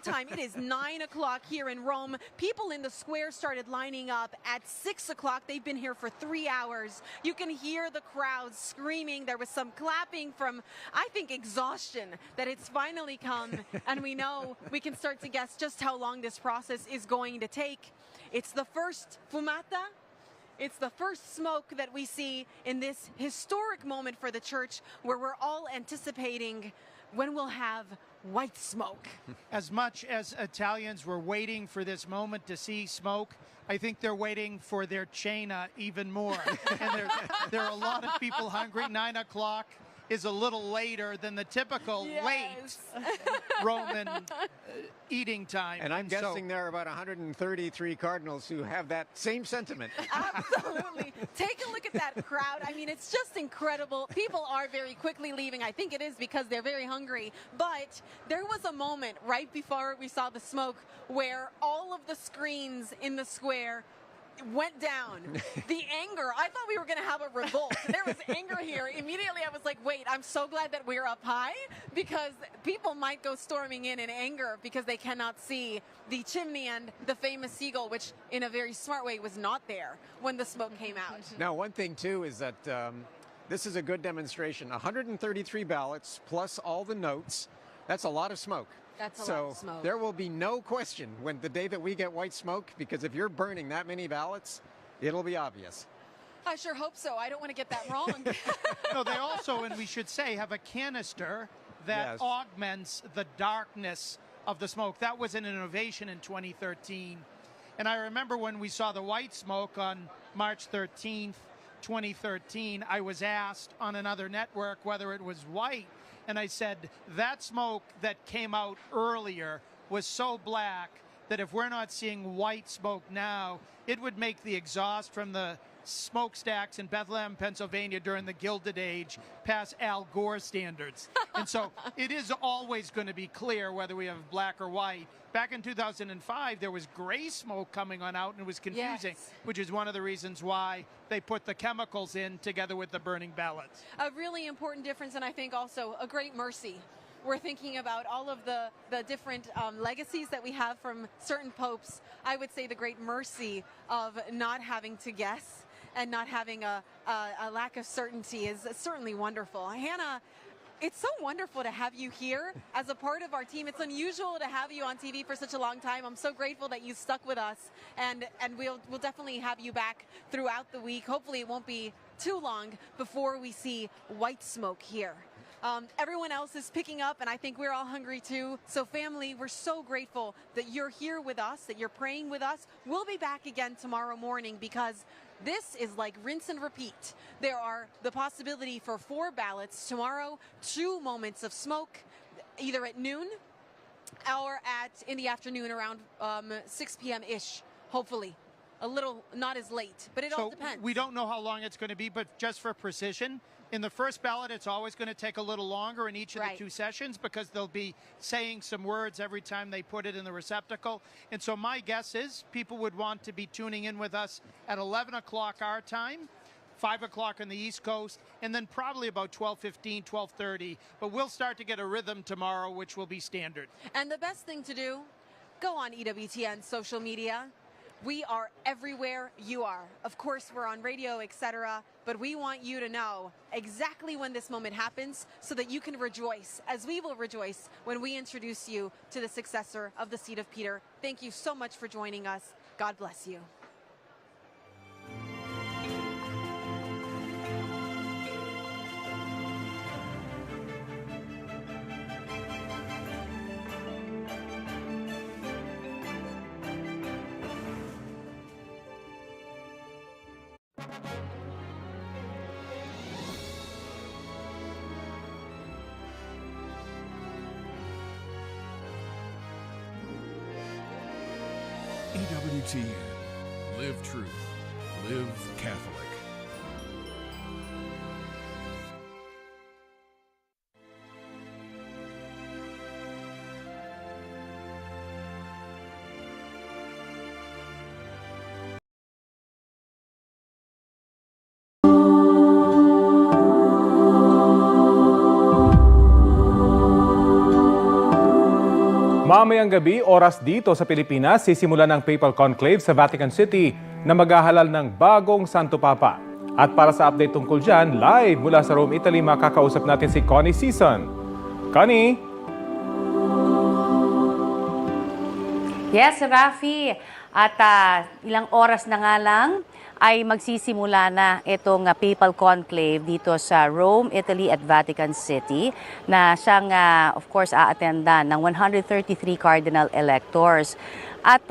time. It is 9 o'clock here in Rome. People in the square started lining up at 6 o'clock. They've been here for 3 hours. You can hear the crowd screaming. There was some clapping from, I think, exhaustion that it's finally come. And we know we can start to guess just how long this process is going to take. It's the first Fumata. It's the first smoke that we see in this historic moment for the church where we're all anticipating when we'll have white smoke. As much as Italians were waiting for this moment to see smoke, I think they're waiting for their cena even more. And there are a lot of people hungry. 9 o'clock is a little later than the typical late Roman eating time. And I'm guessing there are about 133 cardinals who have that same sentiment. Absolutely. Take a look at that crowd. I mean, it's just incredible. People are very quickly leaving. I think it is because they're very hungry. But there was a moment right before we saw the smoke where all of the screens in the square went down. The anger, I thought we were going to have a revolt. There was anger here. Immediately I was like, wait, I'm so glad that we're up high, because people might go storming in anger because they cannot see the chimney and the famous seagull, which in a very smart way was not there when the smoke came out. Now, one thing too is that this is a good demonstration. 133 ballots plus all the notes. That's a lot of smoke. That's a lot of smoke. There will be no question when the day that we get white smoke, because if you're burning that many ballots, it'll be obvious. I sure hope so. I don't want to get that wrong. No, they also, and we should say, have a canister that augments the darkness of the smoke. That was an innovation in 2013. And I remember when we saw the white smoke on March 13th, 2013, I was asked on another network whether it was white. And I said, that smoke that came out earlier was so black that if we're not seeing white smoke now, it would make the exhaust from the smokestacks in Bethlehem, Pennsylvania during the Gilded Age pass Al Gore standards. And so it is always going to be clear whether we have black or white. Back in 2005, there was gray smoke coming on out, and it was confusing, which is one of the reasons why they put the chemicals in together with the burning ballots. A really important difference, and I think also a great mercy. We're thinking about all of the different legacies that we have from certain popes. I would say the great mercy of not having to guess and not having a lack of certainty is certainly wonderful. Hannah, it's so wonderful to have you here as a part of our team. It's unusual to have you on TV for such a long time. I'm so grateful that you stuck with us, and we'll definitely have you back throughout the week. Hopefully it won't be too long before we see white smoke here. Everyone else is picking up, and I think we're all hungry too. So family, we're so grateful that you're here with us, that you're praying with us. We'll be back again tomorrow morning, because this is like rinse and repeat. There are the possibility for 4 ballots tomorrow, 2 moments of smoke, either at noon or in the afternoon around 6 p.m.-ish, hopefully. A little, not as late, but it all depends. We don't know how long it's going to be, but just for precision, in the first ballot, it's always going to take a little longer in each of the 2 sessions, because they'll be saying some words every time they put it in the receptacle. And so my guess is people would want to be tuning in with us at 11 o'clock our time, 5 o'clock on the East Coast, and then probably about 12:15, 12:30. But we'll start to get a rhythm tomorrow, which will be standard. And the best thing to do, go on EWTN social media. We are everywhere you are. Of course, we're on radio, etc., but we want you to know exactly when this moment happens so that you can rejoice, as we will rejoice when we introduce you to the successor of the seat of Peter. Thank you so much for joining us. God bless you. EWTN. Live truth. Live Catholic. Mamayang gabi, oras dito sa Pilipinas, sisimula ng Papal Conclave sa Vatican City na maghahalal ng bagong Santo Papa. At para sa update tungkol dyan, live mula sa Rome, Italy, makakausap natin si Connie Season. Connie? Yes, Rafi. At ilang oras na nga lang ay magsisimula na itong Papal Conclave dito sa Rome, Italy at Vatican City na siyang, of course, aatendan ng 133 cardinal electors. At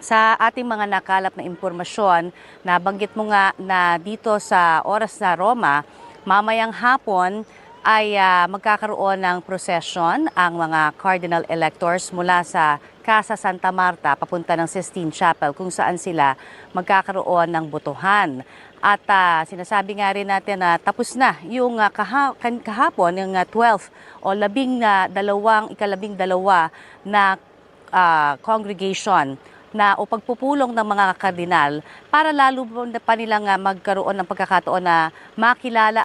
sa ating mga nakalap na impormasyon, nabanggit mo nga na dito sa oras na Roma, mamayang hapon ay magkakaroon ng procession ang mga cardinal electors mula sa Casa Santa Marta papunta ng Sistine Chapel kung saan sila magkakaroon ng botohan. At sinasabi nga rin natin na tapos na yung kahapon, yung 12 o ikalabing dalawa na congregation o pagpupulong ng mga kardinal para lalo pa nilang magkaroon ng pagkakataon na makilala